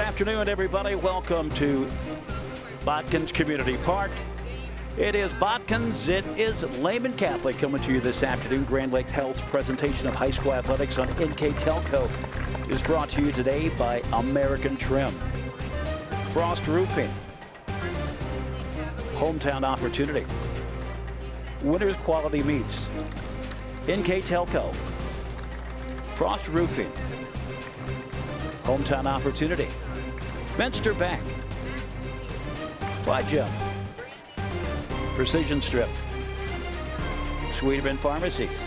afternoon, everybody. Welcome to Botkins Community Park. It is Botkins. It is LEHMAN Catholic coming to you this afternoon. Grand Lake Health's presentation of high school athletics on NKTelco is brought to you today by American Trim, Frost Roofing, Hometown Opportunity, Winners Quality Meats, NKTelco, Frost Roofing, Hometown Opportunity, Menster Bank, Gem, Precision Strip, Sweeterman Pharmacies,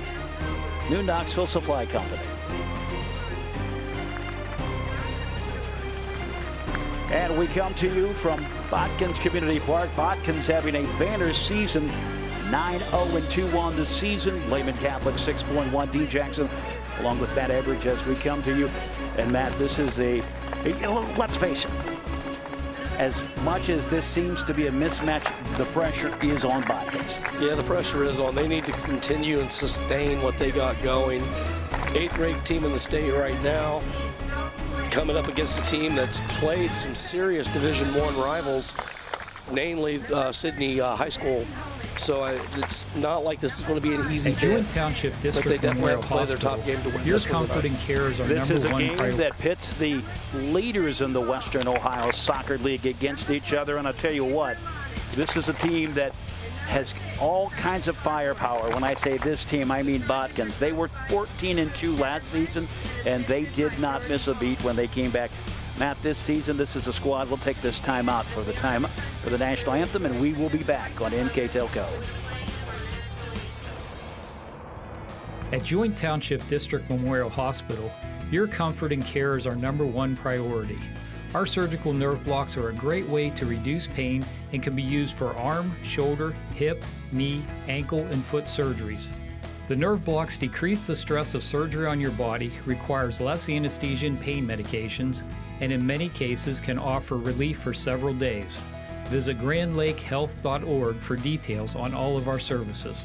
New Knoxville Supply Company. And we come to you from Botkins Community Park. Botkins having a banner season, 9-0-2 on the season. LEHMAN Catholic 6-4-1. D. Jackson along with Matt Everidge as we come to you. And Matt, this is let's face it, as much as this seems to be a mismatch, the pressure is on Botkins. Yeah, the pressure is on. They need to continue and sustain what they got going. 8th-ranked team in the state right now, coming up against a team that's played some serious Division I rivals, namely Sydney High School. So it's not like this is going to be an easy game. Township District, but they definitely have to play their Hospital. top game to win Your this comfort and care is our This number is a one game priority. that pits the leaders in the Western Ohio Soccer League against each other. And I'll tell you what, this is a team that has all kinds of firepower. When I say this team, I mean Botkins. They were 14-2 last season, and they did not miss a beat when they came back. Matt, this season, this is a squad. We'll take this time out for the national anthem, and we will be back on NKTelco. At Joint Township District Memorial Hospital, your comfort and care is our number one priority. Our surgical nerve blocks are a great way to reduce pain and can be used for arm, shoulder, hip, knee, ankle, and foot surgeries. The nerve blocks decrease the stress of surgery on your body, requires less anesthesia and pain medications, and in many cases can offer relief for several days. Visit grandlakehealth.org for details on all of our services.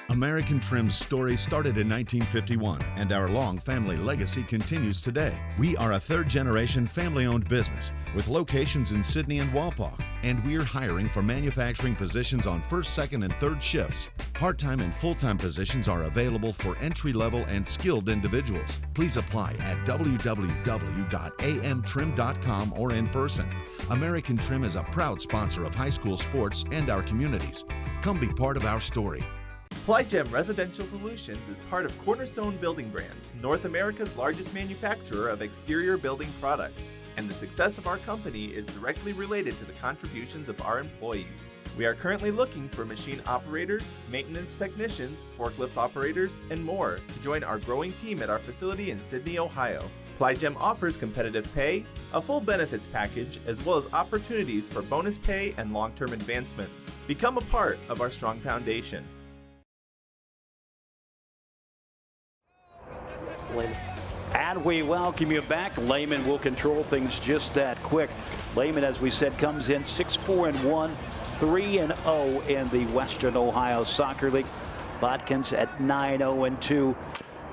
American Trim's story started in 1951, and our long family legacy continues today. We are a third-generation family-owned business with locations in Sydney and Walpock, and we're hiring for manufacturing positions on first, second, and third shifts. Part-time and full-time positions are available for entry-level and skilled individuals. Please apply at www.amtrim.com or in person. American Trim is a proud sponsor of high school sports and our communities. Come be part of our story. Gem Residential Solutions is part of Cornerstone Building Brands, North America's largest manufacturer of exterior building products, and the success of our company is directly related to the contributions of our employees. We are currently looking for machine operators, maintenance technicians, forklift operators, and more to join our growing team at our facility in Sydney, Ohio. Gem offers competitive pay, a full benefits package, as well as opportunities for bonus pay and long-term advancement. Become a part of our strong foundation. And we welcome you back. LEHMAN will control things just that quick. LEHMAN, as we said, comes in 6-4-1, 3-0 in the Western Ohio Soccer League. Botkins at 9-0-2.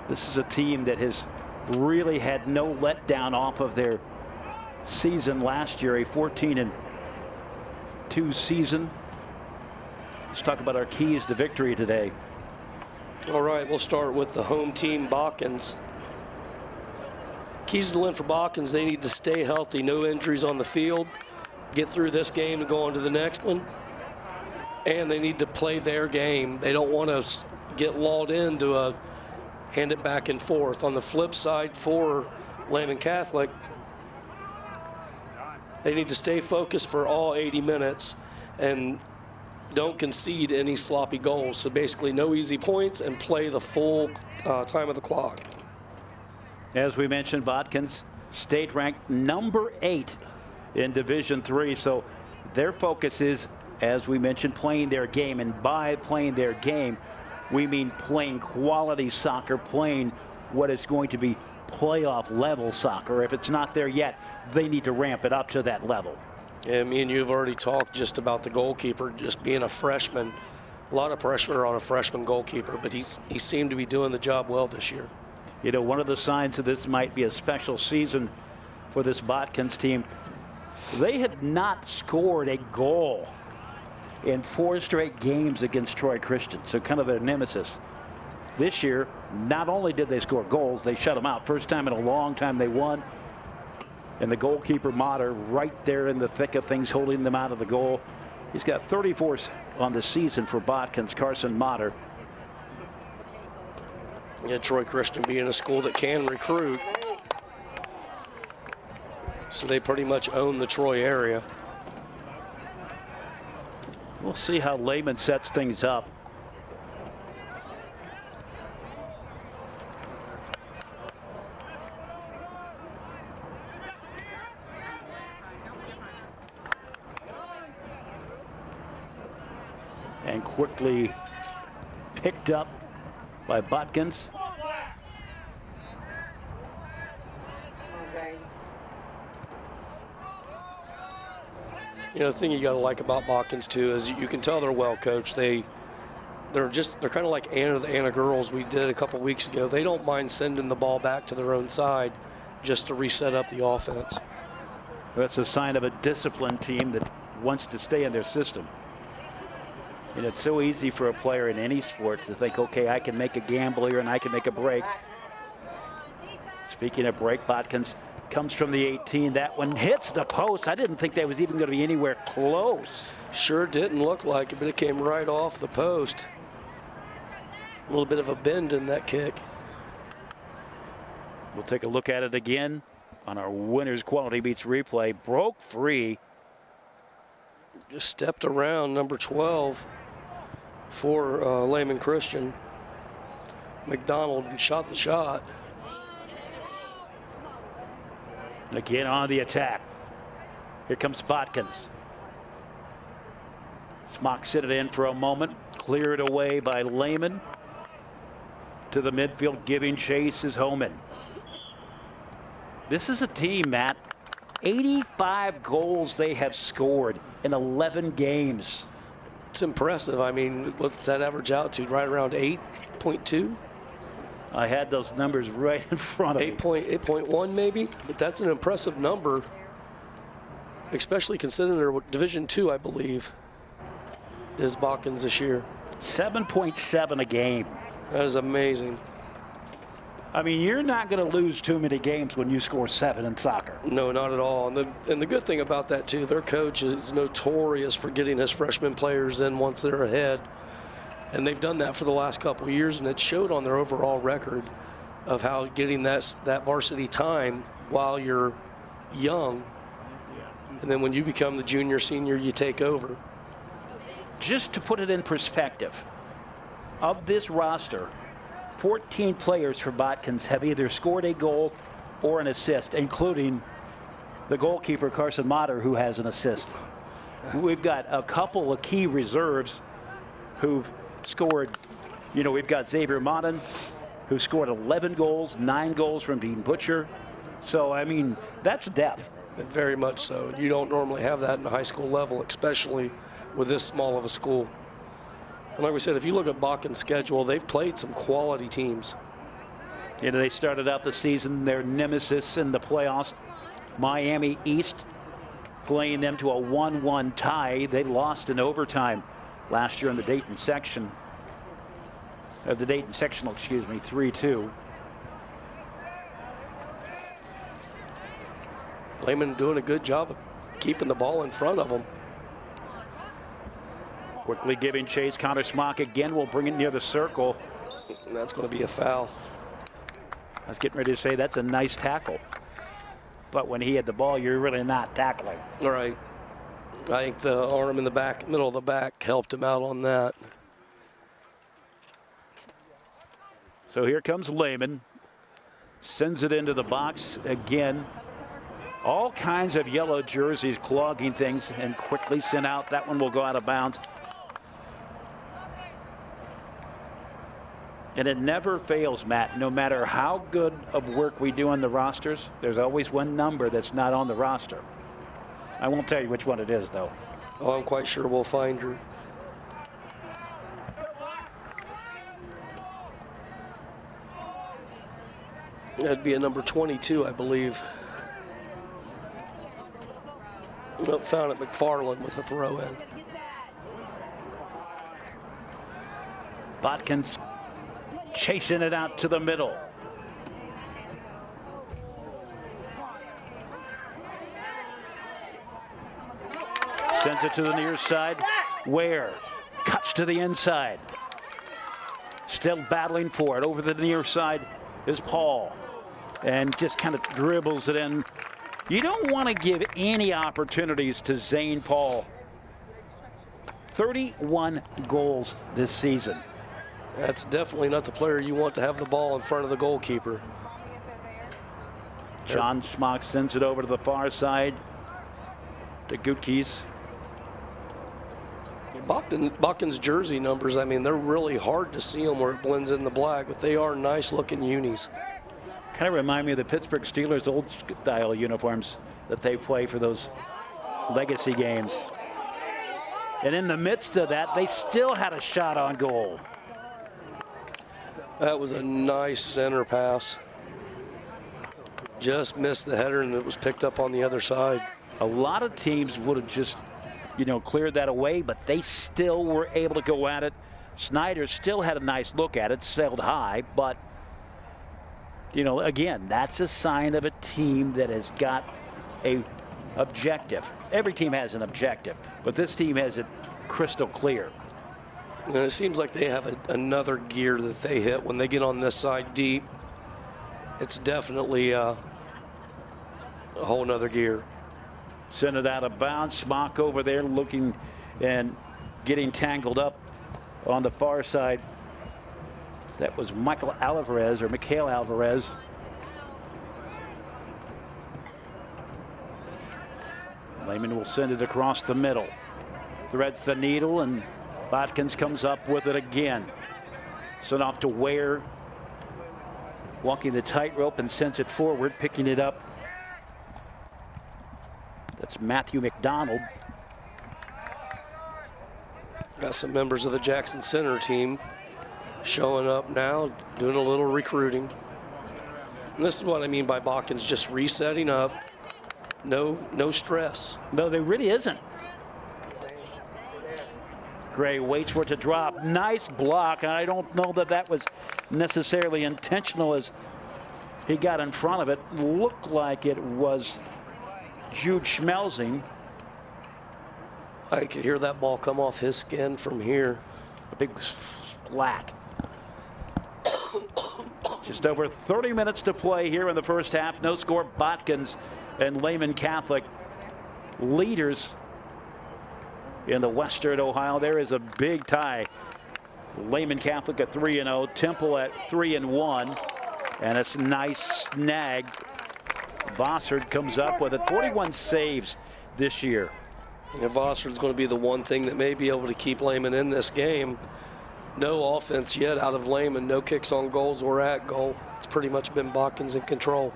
This is a team that has really had no letdown off of their season last year, a 14-2 season. Let's talk about our keys to victory today. All right, we'll start with the home team, Botkins. Keys to the win for Botkins, they need to stay healthy, no injuries on the field, get through this game and go on to the next one. And they need to play their game. They don't want to get lulled into a hand it back and forth. On the flip side for LEHMAN Catholic, they need to stay focused for all 80 minutes and don't concede any sloppy goals. So basically no easy points and play the full time of the clock. As we mentioned, Botkins state ranked number 8 in Division III. So their focus is, as we mentioned, playing their game. And by playing their game, we mean playing quality soccer, playing what is going to be playoff level soccer. If it's not there yet, they need to ramp it up to that level. Yeah, me and you have already talked just about the goalkeeper, just being a freshman. A lot of pressure on a freshman goalkeeper, but he seemed to be doing the job well this year. You know, one of the signs that this might be a special season for this Botkins team. They had not scored a goal in 4 straight games against Troy Christian, so kind of their nemesis. This year, not only did they score goals, they shut them out. First time in a long time they won. And the goalkeeper, Motter, right there in the thick of things, holding them out of the goal. He's got 34 on the season for Botkins, Carson Motter. Yeah, Troy Christian being a school that can recruit. So they pretty much own the Troy area. We'll see how Lehman sets things up. And quickly picked up by Botkins. You know, the thing you got to like about Botkins too is you can tell they're well coached. They're kind of like the Anna girls we did a couple weeks ago. They don't mind sending the ball back to their own side just to reset up the offense. That's a sign of a disciplined team that wants to stay in their system. And it's so easy for a player in any sport to think, okay, I can make a gamble here and I can make a break. Speaking of break, Botkins comes from the 18. That one hits the post. I didn't think that was even going to be anywhere close. Sure didn't look like it, but it came right off the post. A little bit of a bend in that kick. We'll take a look at it again on our Winners Quality Beats replay. Broke free. Just stepped around number 12 for Lehman Christian. McDonald and shot the shot. Again on the attack. Here comes Botkins. Smock sit it in for a moment. Cleared away by Lehman. To the midfield, giving chase is Homan. This is a team, Matt. 85 goals they have scored in 11 games. It's impressive. I mean, what's that average out to? Right around 8.2? I had those numbers right in front of me. 8.1 maybe, but that's an impressive number, especially considering they're Division II, I believe, is Botkins this year. 7.7 a game. That is amazing. I mean, you're not going to lose too many games when you score 7 in soccer. No, not at all. And the good thing about that, too, their coach is notorious for getting his freshman players in once they're ahead. And they've done that for the last couple of years, and it showed on their overall record of how getting that varsity time while you're young, and then when you become the junior, senior, you take over. Just to put it in perspective, of this roster, 14 players for Botkins have either scored a goal or an assist, including the goalkeeper, Carson Motter, who has an assist. We've got a couple of key reserves who've scored. You know, we've got Xavier Monin, who scored 11 goals, 9 goals from Dean Butcher. So, I mean, that's depth. Very much so. You don't normally have that in the high school level, especially with this small of a school. And like we said, if you look at Botkins' schedule, they've played some quality teams. You know, they started out the season, their nemesis in the playoffs, Miami East, playing them to a 1-1 tie. They lost in overtime last year in the Dayton section. The Dayton sectional, excuse me, 3-2. Lehman doing a good job of keeping the ball in front of them. Quickly giving chase. Connor Smock again will bring it near the circle. And that's going to be a foul. I was getting ready to say that's a nice tackle. But when he had the ball, you're really not tackling. All right. I think the arm in the back, middle of the back, helped him out on that. So here comes Lehman. Sends it into the box again. All kinds of yellow jerseys clogging things and quickly sent out. That one will go out of bounds. And it never fails, Matt. No matter how good of work we do on the rosters, there's always one number that's not on the roster. I won't tell you which one it is, though. Oh, I'm quite sure we'll find her. That'd be a number 22, I believe. Well, found it McFarland with a throw in. Botkins chasing it out to the middle. Sends it to the near side. Ware cuts to the inside. Still battling for it. Over the near side is Paul. And just kind of dribbles it in. You don't want to give any opportunities to Zane Paul. 31 goals this season. That's definitely not the player you want to have the ball in front of the goalkeeper. John Schmock sends it over to the far side to Gutkes. Botkins' jersey numbers, I mean, they're really hard to see them where it blends in the black, but they are nice looking unis. Kind of remind me of the Pittsburgh Steelers' old style uniforms that they play for those legacy games. And in the midst of that, they still had a shot on goal. That was a nice center pass. Just missed the header and it was picked up on the other side. A lot of teams would have just, cleared that away, but they still were able to go at it. Snyder still had a nice look at it, sailed high, but, again, that's a sign of a team that has got a objective. Every team has an objective, but this team has it crystal clear. And it seems like they have another gear that they hit when they get on this side deep. It's definitely a whole nother gear. Send it out of bounds. Schmock over there looking and getting tangled up on the far side. That was Mikhail Alvarez. Lehman will send it across the middle. Threads the needle, and Botkins comes up with it again. Sent off to Ware. Walking the tightrope and sends it forward, picking it up. That's Matthew McDonald. Got some members of the Jackson Center team showing up now, doing a little recruiting. And this is what I mean by Botkins just resetting up. No stress. No, there really isn't. Gray waits for it to drop. Nice block. I don't know that that was necessarily intentional as he got in front of it. Looked like it was Jude Schmelzing. I could hear that ball come off his skin from here. A big splat. Just over 30 minutes to play here in the first half. No score. Botkins and Lehman Catholic leaders in the Western Ohio. There is a big tie. Lehman Catholic at 3-0, Temple at 3-1, and it's a nice snag. Vossard comes up with it. 41 saves this year. And Vossard's going to be the one thing that may be able to keep Lehman in this game. No offense yet out of Lehman. No kicks on goals or at goal. It's pretty much been Botkins in control.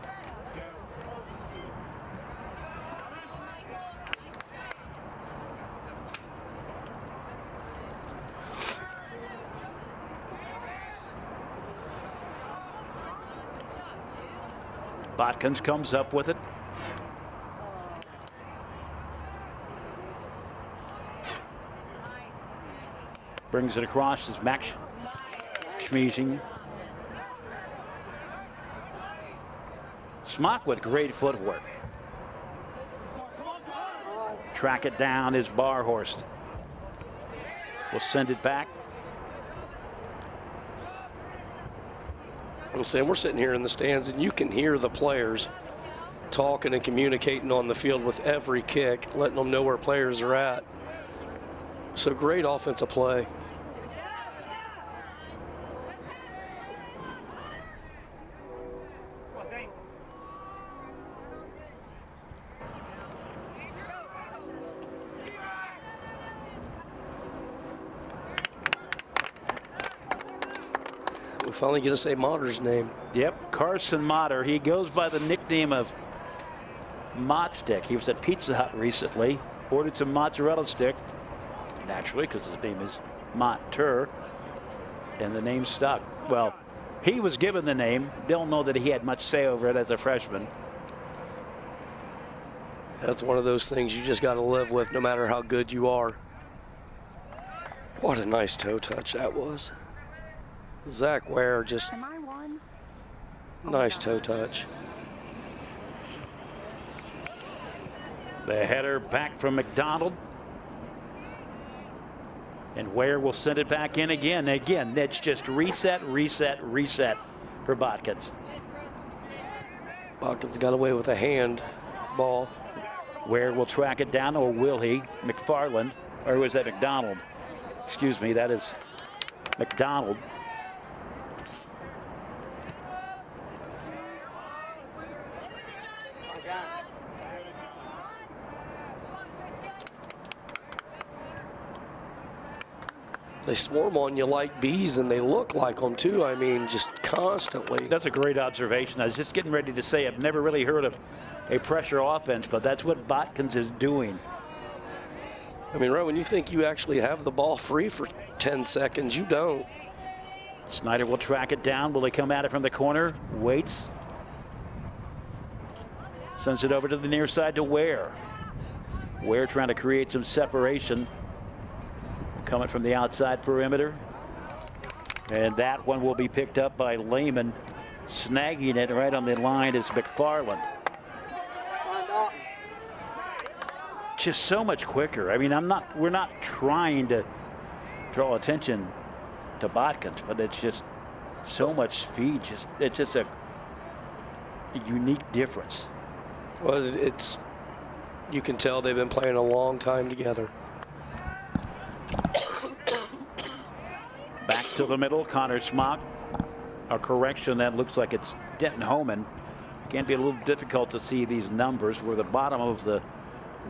Botkins comes up with it. Brings it across as Max Schmeezing. Schmock with great footwork. Track it down is Barhorst. Will send it back. I'm saying we're sitting here in the stands and you can hear the players talking and communicating on the field with every kick, letting them know where players are at. So great offensive play. We finally get to say Motter's name. Yep, Carson Motter. He goes by the nickname of Mott Stick. He was at Pizza Hut recently, ordered some mozzarella stick, naturally, because his name is Mott Tur, and the name stuck. Well, he was given the name. Don't know that he had much say over it as a freshman. That's one of those things you just got to live with no matter how good you are. What a nice toe touch that was. Zach Ware just nice toe touch. The header back from McDonald. And Ware will send it back in again. Again, that's just reset, reset, reset for Botkins. Botkins got away with a hand ball. Ware will track it down, or will he? McFarland, or was that McDonald? Excuse me, that is McDonald. They swarm on you like bees, and they look like them too. I mean, just constantly. That's a great observation. I was just getting ready to say I've never really heard of a pressure offense, but that's what Botkins is doing. I mean, right when you think you actually have the ball free for 10 seconds, you don't. Snyder will track it down. Will he come at it from the corner? Waits. Sends it over to the near side to Ware. Ware trying to create some separation. Coming from the outside perimeter. And that one will be picked up by Lehman. Snagging it right on the line is McFarland. Just so much quicker. I mean, we're not trying to draw attention to Botkins, but it's just so much speed. It's just a unique difference. Well, you can tell they've been playing a long time together. Back to the middle, Connor Smock. A correction, that looks like it's Denton Homan. Can be a little difficult to see these numbers where the bottom of the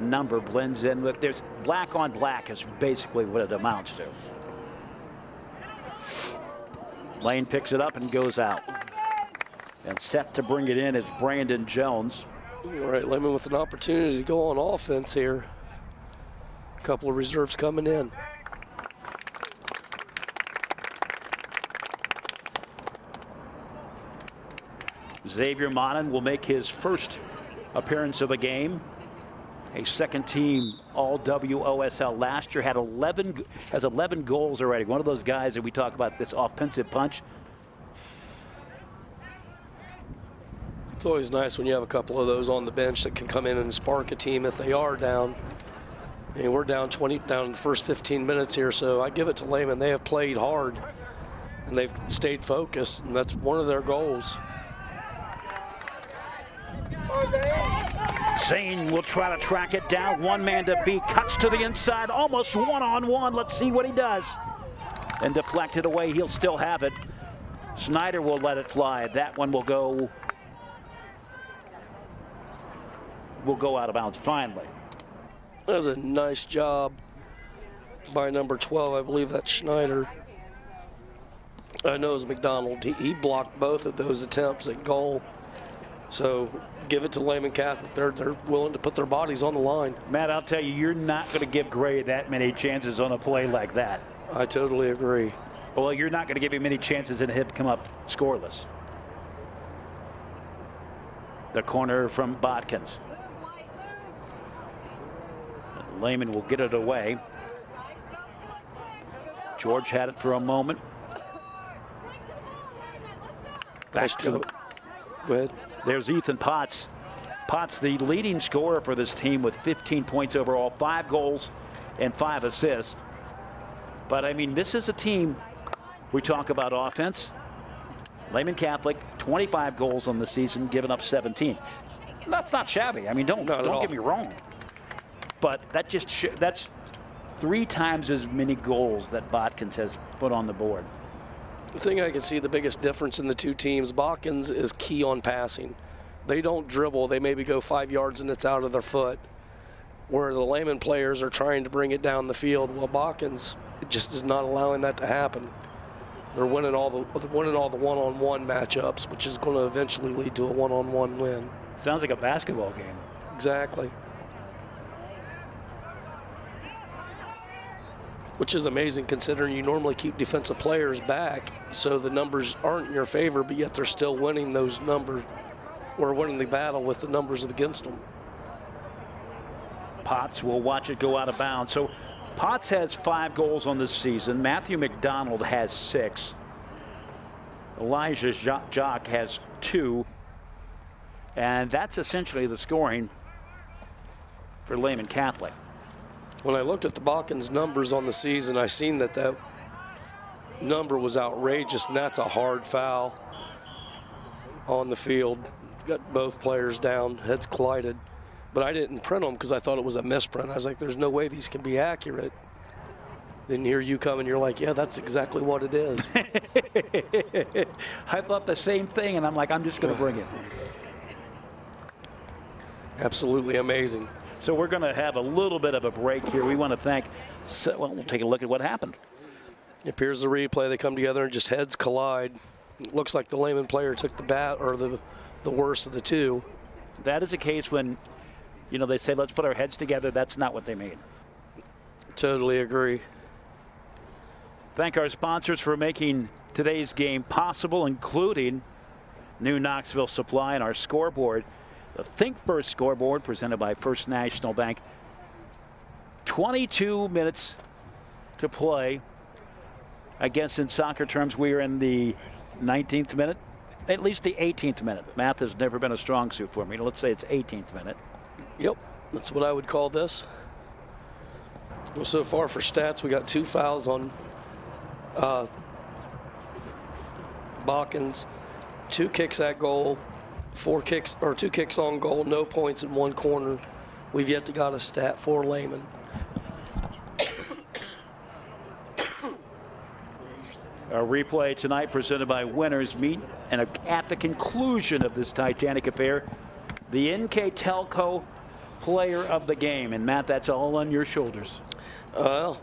number blends in with, there's black on black is basically what it amounts to. Lane picks it up and goes out. And set to bring it in is Brandon Jones. All right, Lehman with an opportunity to go on offense here. A couple of reserves coming in. Xavier Monin will make his first appearance of the game. A second team all WOSL last year, has 11 goals already. One of those guys that we talk about, this offensive punch. It's always nice when you have a couple of those on the bench that can come in and spark a team if they are down. I mean, we're down 20 down in the first 15 minutes here, so I give it to Lehman. They have played hard and they've stayed focused, and that's one of their goals. Zane will try to track it down. One man to beat. Cuts to the inside. Almost one-on-one. Let's see what he does. And deflected away. He'll still have it. Snyder will let it fly. That one will go out of bounds finally. That was a nice job by number 12. I believe that's Schneider. I know it was McDonald. He blocked both of those attempts at goal. So give it to Lehman Catholic. They're willing to put their bodies on the line. Matt, I'll tell you, you're not going to give Gray that many chances on a play like that. I totally agree. Well, you're not going to give him many chances and him come up scoreless. The corner from Botkins. Lehman will get it away. George had it for a moment. Back to the, go ahead. There's Ethan Potts. Potts, the leading scorer for this team with 15 points overall, 5 goals and 5 assists. But I mean, this is a team, we talk about offense. Lehman Catholic, 25 goals on the season, giving up 17. That's not shabby. I mean, don't get me wrong. But that that's 3 times as many goals that Botkins has put on the board. The thing I can see the biggest difference in the two teams, Botkins is key on passing. They don't dribble. They maybe go 5 yards and it's out of their foot. Where the Lehman players are trying to bring it down the field. Well, Botkins just is not allowing that to happen. They're winning all the one-on-one matchups, which is going to eventually lead to a one-on-one win. Sounds like a basketball game. Exactly. Which is amazing considering you normally keep defensive players back, so the numbers aren't in your favor, but yet they're still winning those numbers, or winning the battle with the numbers against them. Potts will watch it go out of bounds. So Potts has 5 goals on this season. Matthew McDonald has 6. Elijah Jock has 2. And that's essentially the scoring for Lehman Catholic. When I looked at the Botkins numbers on the season, I seen that number was outrageous, and that's a hard foul on the field. Got both players down, heads collided. But I didn't print them because I thought it was a misprint. I was like, there's no way these can be accurate. Then here you come and you're like, yeah, that's exactly what it is. I thought the same thing, and I'm like, I'm just going to bring it. Absolutely amazing. So we're going to have a little bit of a break here. We want to thank, well, we'll take a look at what happened. It appears the replay, they come together and just heads collide. It looks like the Lehman player took the bat, or the worst of the two. That is a case when, you know, they say, let's put our heads together. That's not what they mean. Totally agree. Thank our sponsors for making today's game possible, including New Knoxville Supply and our scoreboard. The Think First scoreboard presented by First National Bank. 22 minutes to play. I guess in soccer terms, we are in the 19th minute, at least the 18th minute. Math has never been a strong suit for me. Let's say it's 18th minute. Yep, that's what I would call this. Well, so far for stats, we got 2 fouls on Botkins, 2 kicks at goal, 2 kicks on goal, no points in 1 corner. We've yet to got a stat for Lehman. Our replay tonight presented by Winners Meat, and at the conclusion of this Titanic affair, the NKTelco player of the game. And Matt, that's all on your shoulders. Well,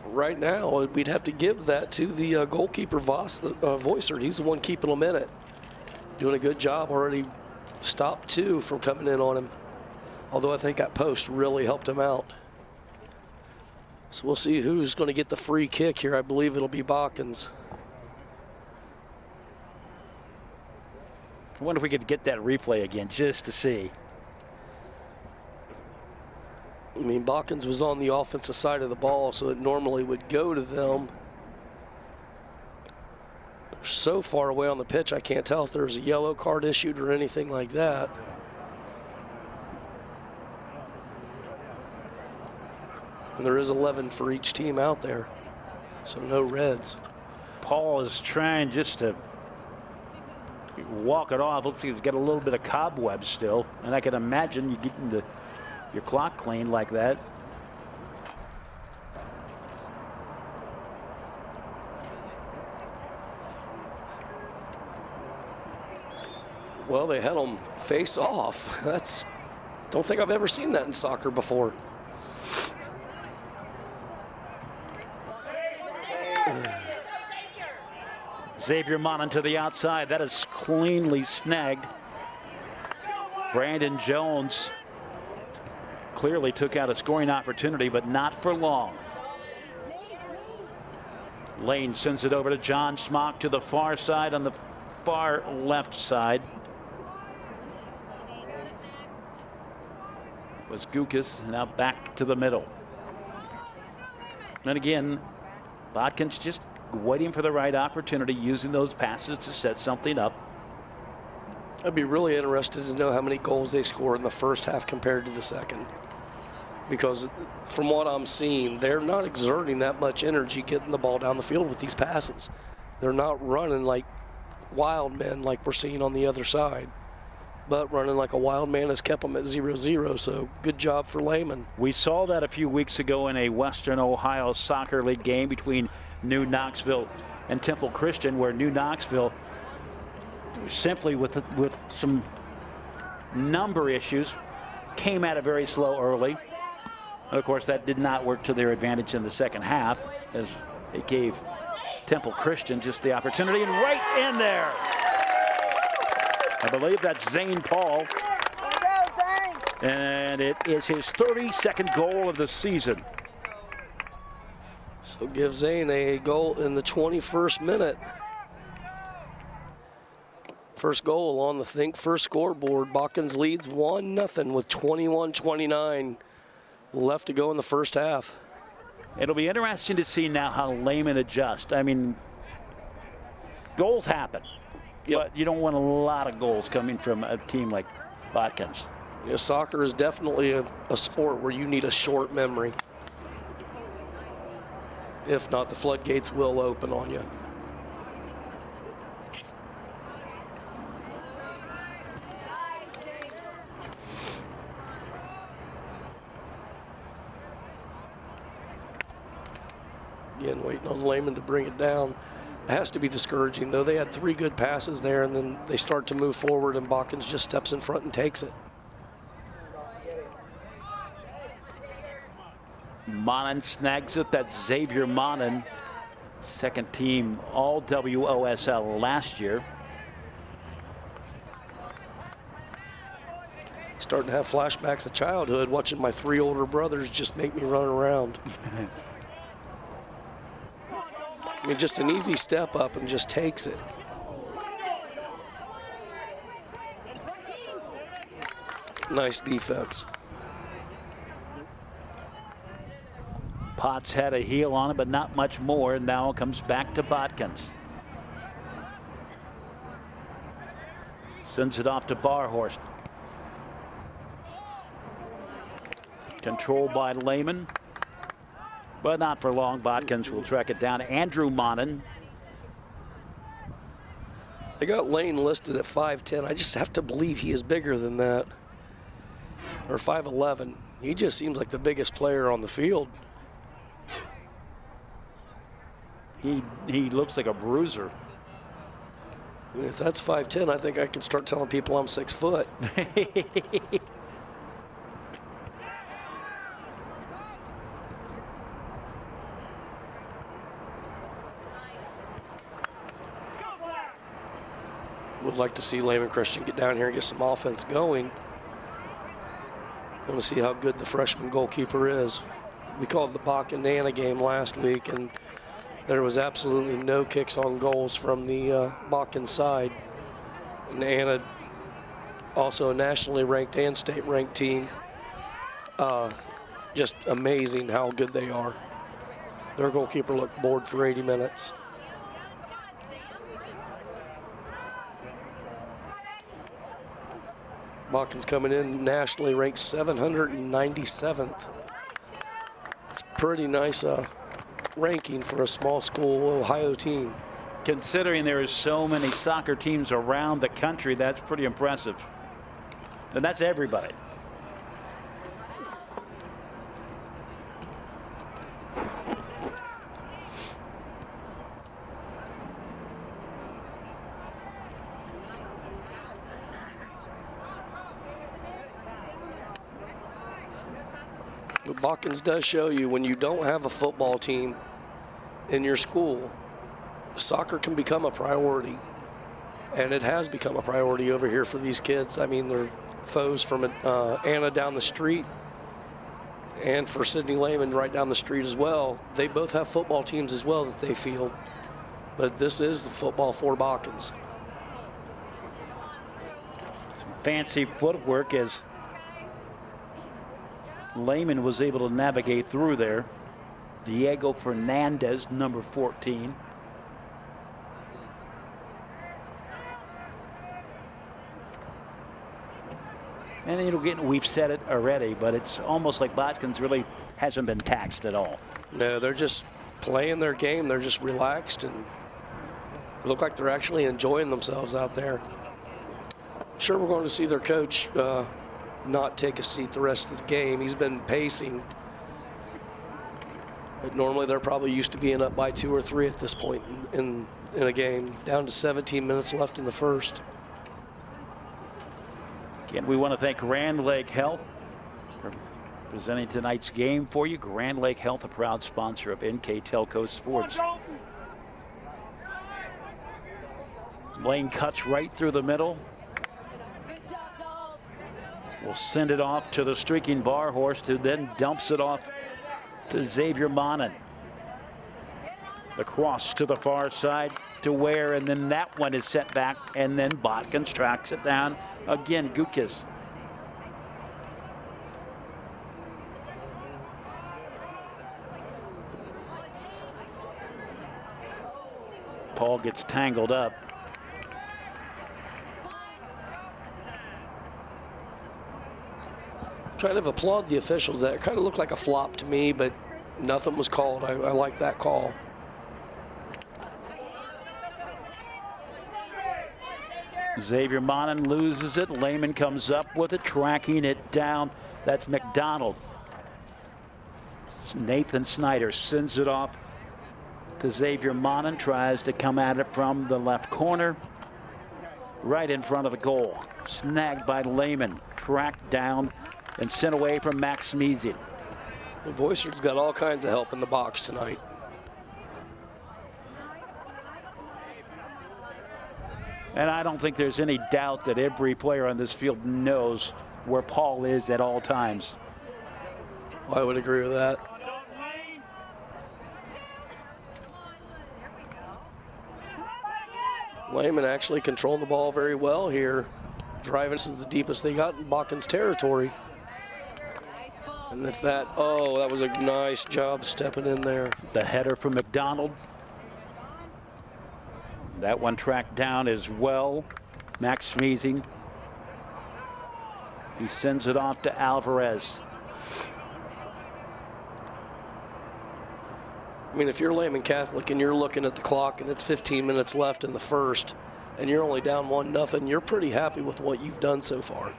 right now we'd have to give that to the goalkeeper Voisert. He's the one keeping them in it. Doing a good job. Already stopped 2 from coming in on him. Although I think that post really helped him out. So we'll see who's going to get the free kick here. I believe it'll be Botkins. I wonder if we could get that replay again just to see. I mean, Botkins was on the offensive side of the ball, so it normally would go to them. They're so far away on the pitch, I can't tell if there's a yellow card issued or anything like that. And there is 11 for each team out there, so no reds. Paul is trying just to walk it off. Looks like he's got a little bit of cobwebs still, and I can imagine you getting your clock cleaned like that. Well, they had them face off. Don't think I've ever seen that in soccer before. Xavier Monin to the outside. That is cleanly snagged. Brandon Jones clearly took out a scoring opportunity, but not for long. Lane sends it over to John Smock to the far side on the far left side. Was Gukas, now back to the middle. And again, Botkins just waiting for the right opportunity, using those passes to set something up. I'd be really interested to know how many goals they score in the first half compared to the second. Because from what I'm seeing, they're not exerting that much energy getting the ball down the field with these passes. They're not running like wild men like we're seeing on the other side. But running like a wild man has kept them at 0-0, so good job for Lehman. We saw that a few weeks ago in a Western Ohio Soccer League game between New Knoxville and Temple Christian, where New Knoxville simply with some number issues came at it very slow early. And of course, that did not work to their advantage in the second half, as it gave Temple Christian just the opportunity, and right in there. I believe that's Zane Paul. And it is his 32nd goal of the season. So give Zane a goal in the 21st minute. First goal on the Think First scoreboard. Botkins leads 1-0 with 21:29 left to go in the first half. It'll be interesting to see now how Lehman adjusts. I mean, goals happen, but you don't want a lot of goals coming from a team like Botkins. Yeah, soccer is definitely a sport where you need a short memory. If not, the floodgates will open on you. Again, waiting on Lehman to bring it down. It has to be discouraging, though. They had 3 good passes there, and then they start to move forward, and Botkins just steps in front and takes it. Monin snags it. That's Xavier Monin, second team all WOSL last year. Starting to have flashbacks of childhood, watching my 3 older brothers just make me run around. I mean, just an easy step up and just takes it. Nice defense. Potts had a heel on it, but not much more. Now it comes back to Botkins. Sends it off to Barhorst. Controlled by Lehman, but not for long. Botkins will track it down. Andrew Monin. They got Lane listed at 5'10". I just have to believe he is bigger than that. Or 5'11". He just seems like the biggest player on the field. He looks like a bruiser. If that's 5'10", I think I can start telling people I'm 6 foot. Would like to see Lehman Christian get down here and get some offense going. I want to see how good the freshman goalkeeper is. We called the Bach and Nana game last week, and there was absolutely no kicks on goals from the Botkins side. And Anna, also a nationally ranked and state ranked team. Just amazing how good they are. Their goalkeeper looked bored for 80 minutes. Botkins coming in nationally ranked 797th. It's a pretty nice ranking for a small school Ohio team. Considering there are so many soccer teams around the country, that's pretty impressive. And that's everybody. But Botkins does show you when you don't have a football team in your school, soccer can become a priority. And it has become a priority over here for these kids. I mean, they're foes from Anna down the street and for Sidney Lehman right down the street as well. They both have football teams as well that they field. But this is the football for Botkins. Some fancy footwork as Lehman was able to navigate through there. Diego Fernandez, number 14. And we've said it already, but it's almost like Botkins really hasn't been taxed at all. No, they're just playing their game. They're just relaxed and look like they're actually enjoying themselves out there. I'm sure we're going to see their coach not take a seat the rest of the game. He's been pacing. But normally they're probably used to being up by 2 or 3 at this point in a game. Down to 17 minutes left in the first. Again, we want to thank Grand Lake Health for presenting tonight's game for you. Grand Lake Health, a proud sponsor of NKTelco Sports. Lane cuts right through the middle. Will send it off to the streaking Barhorst, who then dumps it off to Xavier Monin. The cross to the far side to Ware, and then that one is set back, and then Botkins tracks it down. Again, Gukis. Paul gets tangled up. Trying to applaud the officials. That kind of looked like a flop to me, but nothing was called. I like that call. Xavier Monin loses it. Lehman comes up with it, tracking it down. That's McDonald. Nathan Snyder sends it off to Xavier Monin. Tries to come at it from the left corner. Right in front of the goal. Snagged by Lehman. Tracked down and sent away from Max Mezian. Boyster's got all kinds of help in the box tonight. And I don't think there's any doubt that every player on this field knows where Paul is at all times. I would agree with that. Lehman actually controlling the ball very well here. Driving, this is the deepest they got in Botkins territory. And if that, oh, that was a nice job stepping in there. The header from McDonald. That one tracked down as well. Max Mezian. He sends it off to Alvarez. I mean, if you're Lehman Catholic and you're looking at the clock and it's 15 minutes left in the first and you're only down 1-0, you're pretty happy with what you've done so far.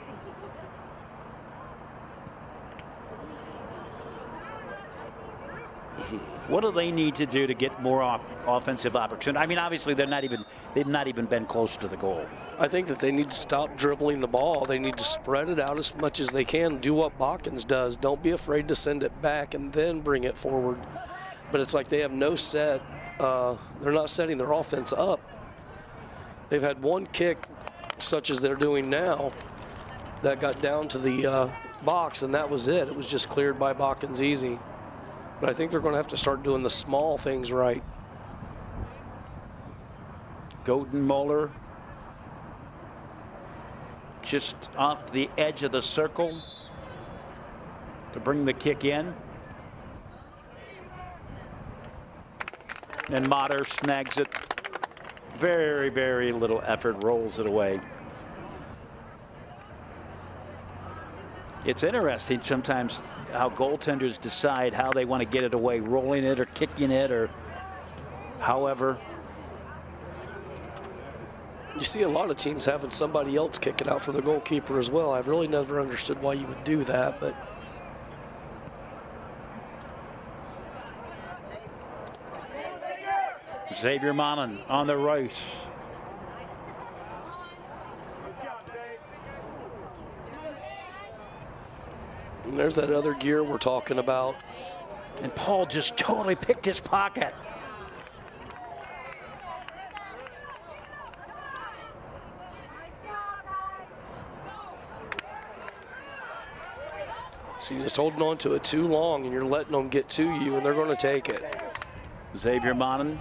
What do they need to do to get more offensive opportunity? I mean, obviously they've not even been close to the goal. I think that they need to stop dribbling the ball. They need to spread it out as much as they can. Do what Botkins does. Don't be afraid to send it back and then bring it forward. But it's like they have no set. They're not setting their offense up. They've had one kick, such as they're doing now, that got down to the box, and that was it. It was just cleared by Botkins easy. But I think they're going to have to start doing the small things right. Goldenmoller just off the edge of the circle to bring the kick in. And Motter snags it. Very, very little effort, rolls it away. It's interesting sometimes how goaltenders decide how they want to get it away, rolling it or kicking it or however. You see a lot of teams having somebody else kick it out for the goalkeeper as well. I've really never understood why you would do that, but Xavier Monin on the right. And there's that other gear we're talking about. And Paul just totally picked his pocket. So you're just holding on to it too long and you're letting them get to you and they're going to take it. Xavier Monin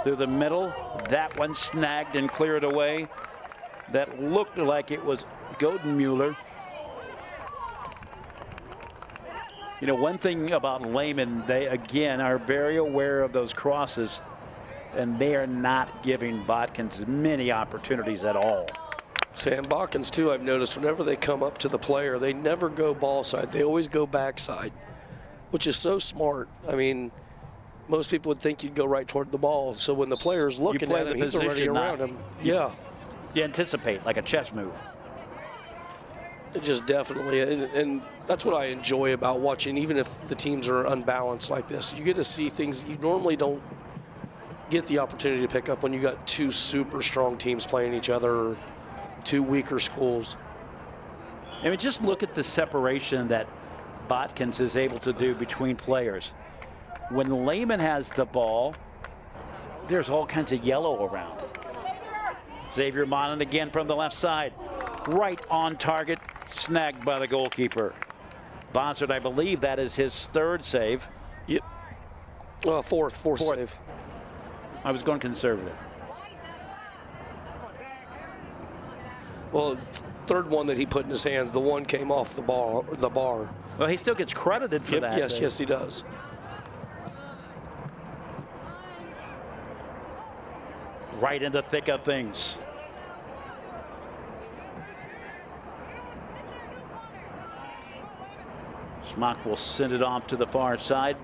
through the middle. That one snagged and cleared away. That looked like it was Goldenmuller. You know, one thing about Lehman, they again are very aware of those crosses, and they are not giving Botkins many opportunities at all. Sam Botkins too, I've noticed whenever they come up to the player, they never go ball side. They always go backside, which is so smart. I mean, most people would think you'd go right toward the ball. So when the player's looking at him, he's already around him. Yeah. You anticipate, like a chess move. It just definitely, and that's what I enjoy about watching, even if the teams are unbalanced like this. You get to see things that you normally don't get the opportunity to pick up when you got two super strong teams playing each other, or two weaker schools. I mean, just look at the separation that Botkins is able to do between players. When Lehman has the ball, there's all kinds of yellow around. Xavier Monin again from the left side. Right on target, snagged by the goalkeeper. Bossert, I believe that is his third save. Yep. Fourth save. I was going conservative. Well, third one that he put in his hands, the one came off the bar. Well, he still gets credited for that. Yes, he does. right in the thick of things. Smock will send it off to the far side.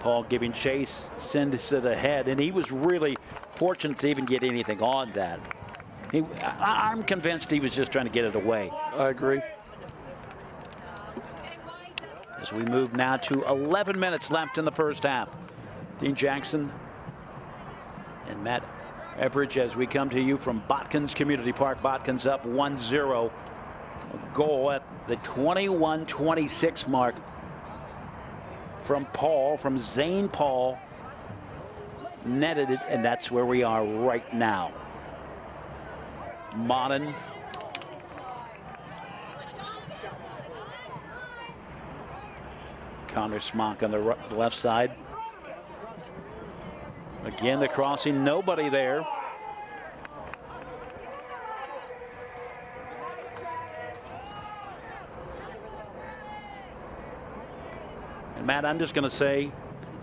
Paul giving chase, sends it ahead, and he was really fortunate to even get anything on that. I'm convinced he was just trying to get it away. I agree. As we move now to 11 minutes left in the first half. Dean Jackson and Matt Everidge as we come to you from Botkins Community Park. Botkins up 1-0. Goal at the 21-26 mark from Zane Paul. Netted it, and that's where we are right now. Modern. Connor Smock on the left side. Again, the crossing, nobody there. And Matt, I'm just going to say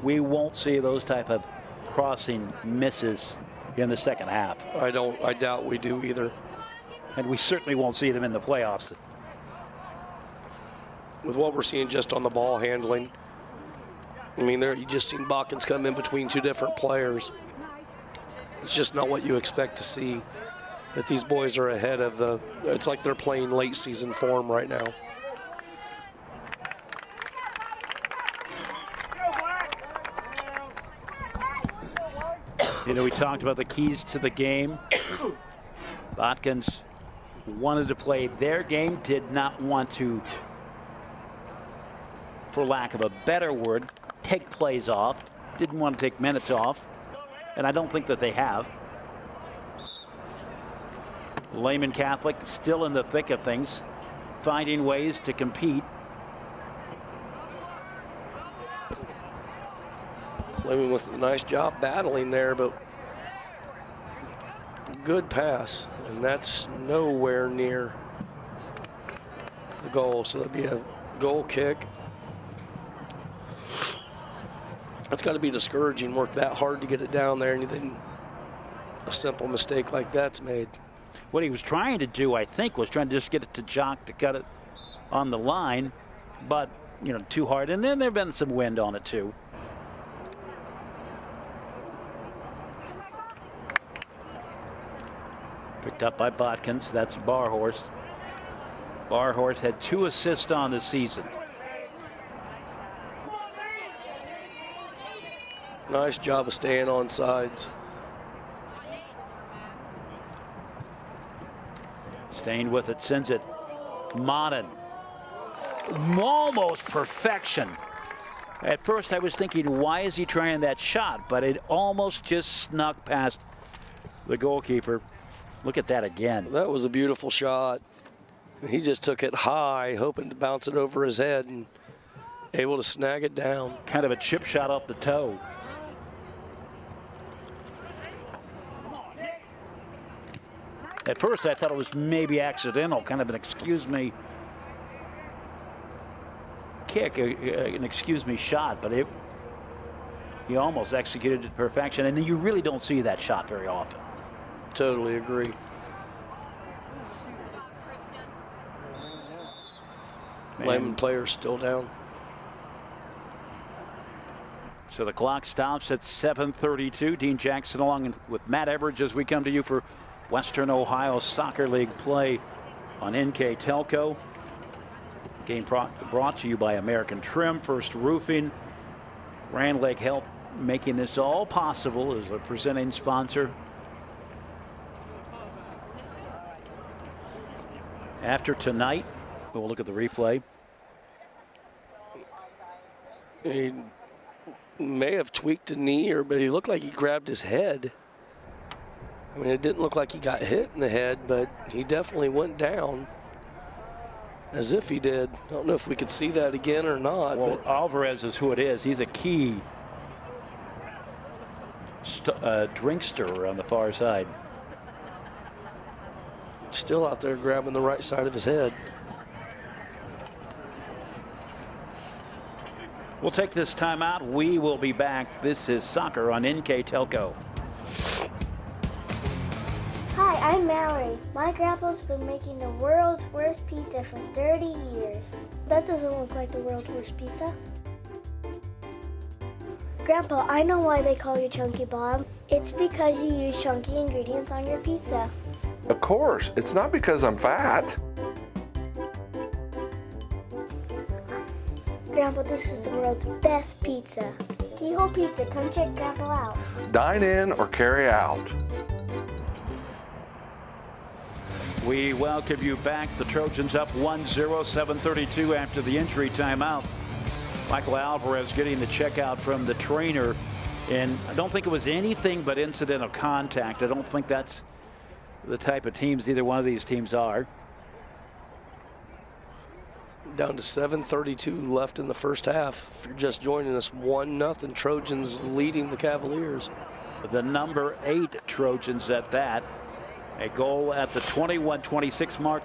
we won't see those type of crossing misses in the second half. I doubt we do either. And we certainly won't see them in the playoffs. With what we're seeing just on the ball handling, I mean, there you just seen Botkins come in between two different players. It's just not what you expect to see. But these boys are ahead of the, it's like they're playing late season form right now. You know, we talked about the keys to the game. Botkins wanted to play their game, did not want to, for lack of a better word, take plays off, didn't want to take minutes off, and I don't think that they have. Lehman Catholic still in the thick of things, finding ways to compete. Lehman with a nice job battling there, but good pass, and that's nowhere near the goal, so that'd be a goal kick. That's got to be discouraging, work that hard to get it down there, and then a simple mistake like that's made. What he was trying to do, I think, was trying to just get it to Jock to cut it on the line, but, you know, too hard. And then there have been some wind on it, too. Picked up by Botkins. That's Barhorst. Barhorst had 2 assists on the season. Nice job of staying on sides. Staying with it, sends it. Modern. Almost perfection. At first I was thinking, why is he trying that shot? But it almost just snuck past the goalkeeper. Look at that again. That was a beautiful shot. He just took it high, hoping to bounce it over his head and able to snag it down. Kind of a chip shot off the toe. At first, I thought it was maybe accidental, kind of an excuse me kick, an excuse me shot, but he almost executed it to perfection, and you really don't see that shot very often. Totally agree. Lehman players still down. So the clock stops at 7:32. Dean Jackson along with Matt Everidge as we come to you for Western Ohio Soccer League play on NKTelco. Game brought to you by American Trim, First Roofing, Grand Lake Health, making this all possible as a presenting sponsor. After tonight, we'll look at the replay. He may have tweaked a knee, but he looked like he grabbed his head. I mean, it didn't look like he got hit in the head, but he definitely went down as if he did. I don't know if we could see that again or not. Well, Alvarez is who it is. He's a key drink stirrer on the far side. Still out there grabbing the right side of his head. We'll take this timeout. We will be back. This is Soccer on NKTelco. Hi, I'm Mallory. My grandpa's been making the world's worst pizza for 30 years. That doesn't look like the world's worst pizza. Grandpa, I know why they call you Chunky Bob. It's because you use chunky ingredients on your pizza. Of course, it's not because I'm fat. Grandpa, this is the world's best pizza. Keyhole Pizza, come check Grandpa out. Dine in or carry out. We welcome you back. The Trojans up 1-0, 7:32 after the injury timeout. Michael Alvarez getting the checkout from the trainer, and I don't think it was anything but incidental contact. I don't think that's the type of teams either one of these teams are. Down to 7:32 left in the first half. If you're just joining us, 1-0 Trojans leading the Cavaliers. The number 8 Trojans at that. A goal at the 21-26 mark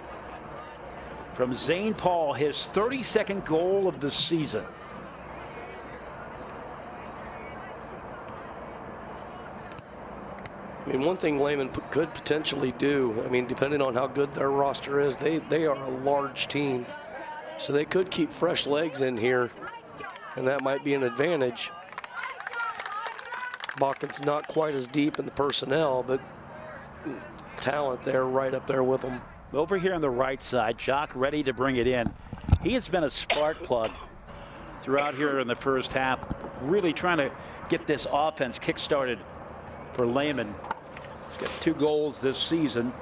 from Zane Paul, his 32nd goal of the season. I mean, one thing Lehman could potentially do, I mean, depending on how good their roster is, they are a large team. So they could keep fresh legs in here, and that might be an advantage. Botkin's not quite as deep in the personnel, but talent there, right up there with them. Over here on the right side, Jock ready to bring it in. He has been a spark plug throughout here in the first half, really trying to get this offense kick-started for Lehman. He's got 2 goals this season.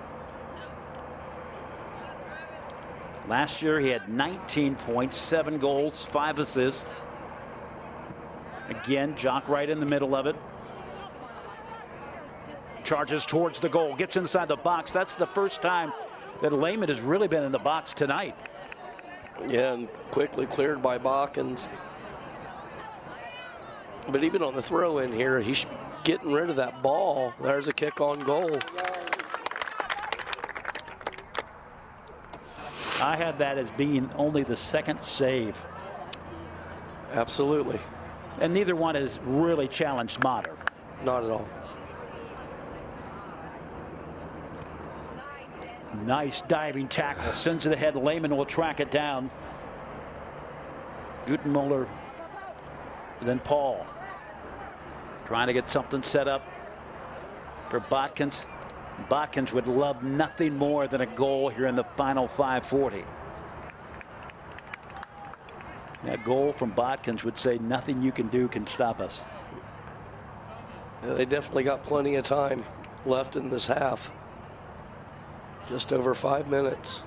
Last year he had 19 points, 7 goals, 5 assists. Again, Jock right in the middle of it. Charges towards the goal, gets inside the box. That's the first time that Lehman has really been in the box tonight. Yeah, and quickly cleared by Botkins. But even on the throw in here, he should be getting rid of that ball. There's a kick on goal. I had that as being only the 2nd save. Absolutely. And neither one has really challenged Motter. Not at all. Nice diving tackle, sends it ahead. Lehman will track it down. Gutenmuller, then Paul. Trying to get something set up for Botkins. Botkins would love nothing more than a goal here in the final 5:40. That goal from Botkins would say nothing you can do can stop us. Yeah, they definitely got plenty of time left in this half. Just over 5 minutes.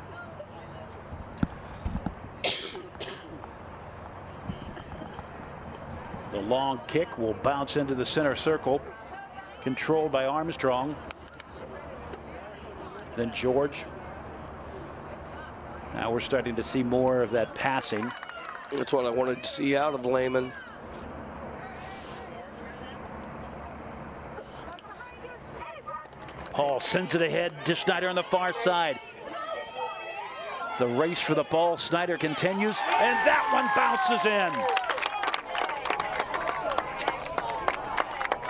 The long kick will bounce into the center circle, controlled by Armstrong. Then George. Now we're starting to see more of that passing. That's what I wanted to see out of Lehman. Paul sends it ahead to Snyder on the far side. The race for the ball. Snyder continues, and that one bounces in.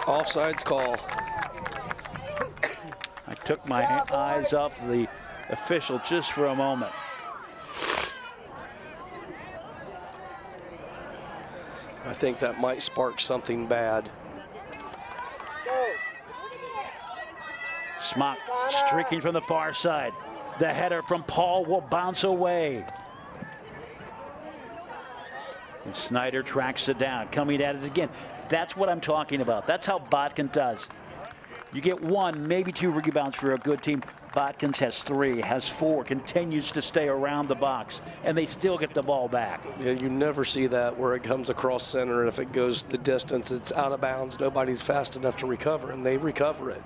Offsides call. I took my eyes off the official just for a moment. I think that might spark something bad. Smock streaking from the far side. The header from Paul will bounce away. And Snyder tracks it down, coming at it again. That's what I'm talking about. That's how Botkins does. You get 1, maybe 2 rebounds for a good team. Botkins has 3, has 4, continues to stay around the box, and they still get the ball back. Yeah, you never see that where it comes across center, and if it goes the distance, it's out of bounds. Nobody's fast enough to recover, and they recover it.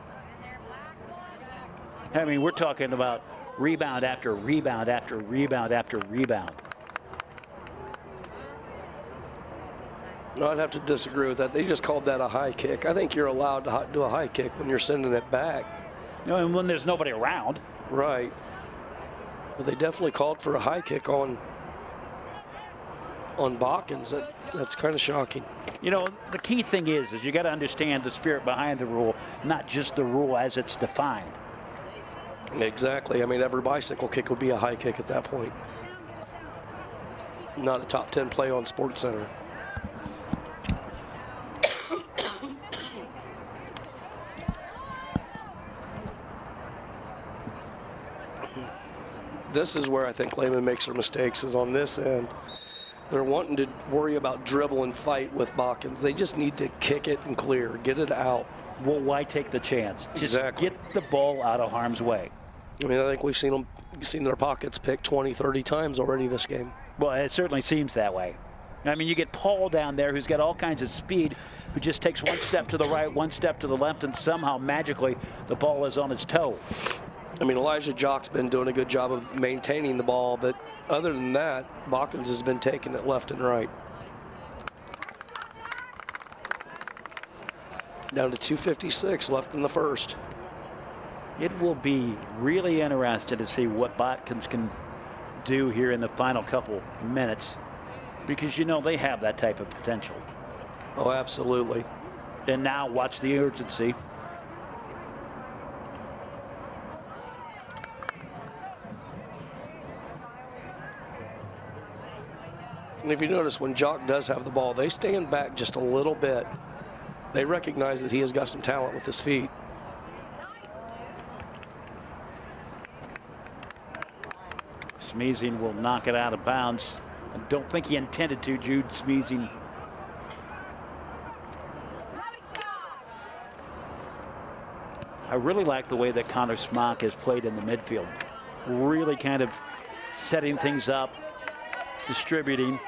I mean, we're talking about rebound after rebound after rebound after rebound. No, I'd have to disagree with that. They just called that a high kick. I think you're allowed to do a high kick when you're sending it back. You know, and when there's nobody around. Right. But they definitely called for a high kick on on Botkins. That's kind of shocking. You know, the key thing is you got to understand the spirit behind the rule, not just the rule as it's defined. Exactly. I mean, every bicycle kick would be a high kick at that point. Not a top 10 play on Sports Center. This is where I think Lehman makes their mistakes, is on this end. They're wanting to worry about dribble and fight with Botkins. They just need to kick it and clear, get it out. Well, why take the chance? Just Exactly. get the ball out of harm's way. I mean, I think we've seen their pockets picked 20, 30 times already this game. Well, it certainly seems that way. I mean, you get Paul down there who's got all kinds of speed, who just takes one step to the right, one step to the left, and somehow magically the ball is on his toe. I mean, Elijah Jock's been doing a good job of maintaining the ball, but other than that, Botkins has been taking it left and right. Down to 2:56 left in the first. It will be really interesting to see what Botkins can do here in the final couple minutes, because you know they have that type of potential. Oh, absolutely. And now watch the urgency. And if you notice, when Jock does have the ball, they stand back just a little bit. They recognize that he has got some talent with his feet. Smeezing will knock it out of bounds. I don't think he intended to, Jude Smeezing. I really like the way that Connor Smock has played in the midfield. Really kind of setting things up, distributing.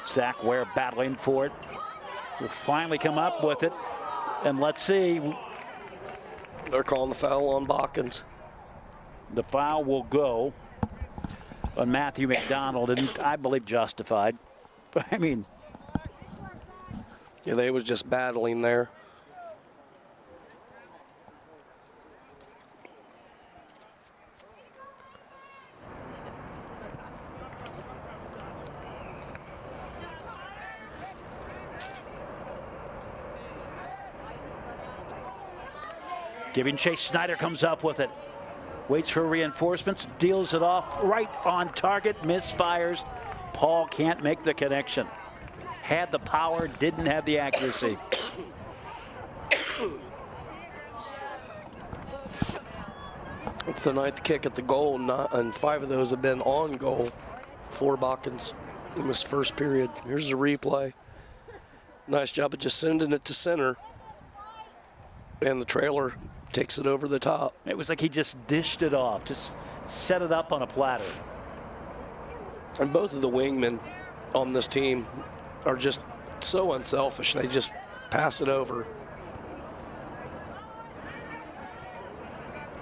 Zach Ware battling for it. Will finally come up with it. And let's see. They're calling the foul on Botkins. The foul will go on Matthew McDonald, and I believe justified. I mean, yeah, they was just battling there. giving chase. Snyder comes up with it. Waits for reinforcements, deals it off right on target, misfires. Paul can't make the connection. Had the power, didn't have the accuracy. It's the 9th kick at the goal, and 5 of those have been on goal for Botkins in this first period. Here's the replay. Nice job of just sending it to center, and the trailer takes it over the top. It was like he just dished it off, just set it up on a platter. And both of the wingmen on this team are just so unselfish. They just pass it over.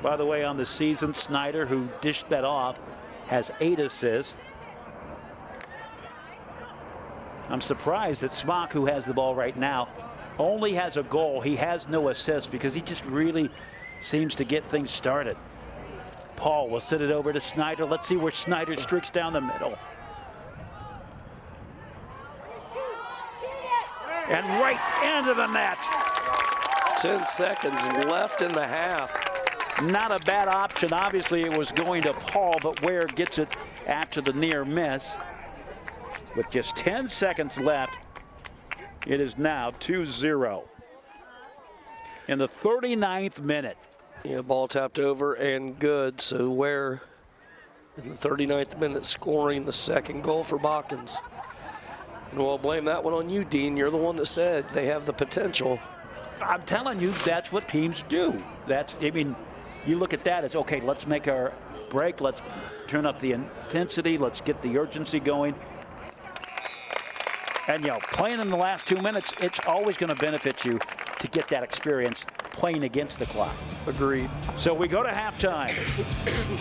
By the way, on the season, Snyder, who dished that off, has 8 assists. I'm surprised that Smock, who has the ball right now, only has a goal. He has no assists because he just really seems to get things started. Paul will send it over to Snyder. Let's see where Snyder streaks down the middle. And right into the net. 10 seconds left in the half. Not a bad option. Obviously, it was going to Paul, but Ware gets it after the near miss. With just 10 seconds left, it is now 2-0. In the 39th minute. Yeah, ball tapped over and good. So Ware in the 39th minute scoring the second goal for Botkins. And we'll blame that one on you, Dean. You're the one that said they have the potential. I'm telling you, that's what teams do. I mean, you look at that as, okay, let's make our break. Let's turn up the intensity. Let's get the urgency going. And, you know, playing in the last 2 minutes, it's always going to benefit you to get that experience playing against the clock. Agreed. So we go to halftime.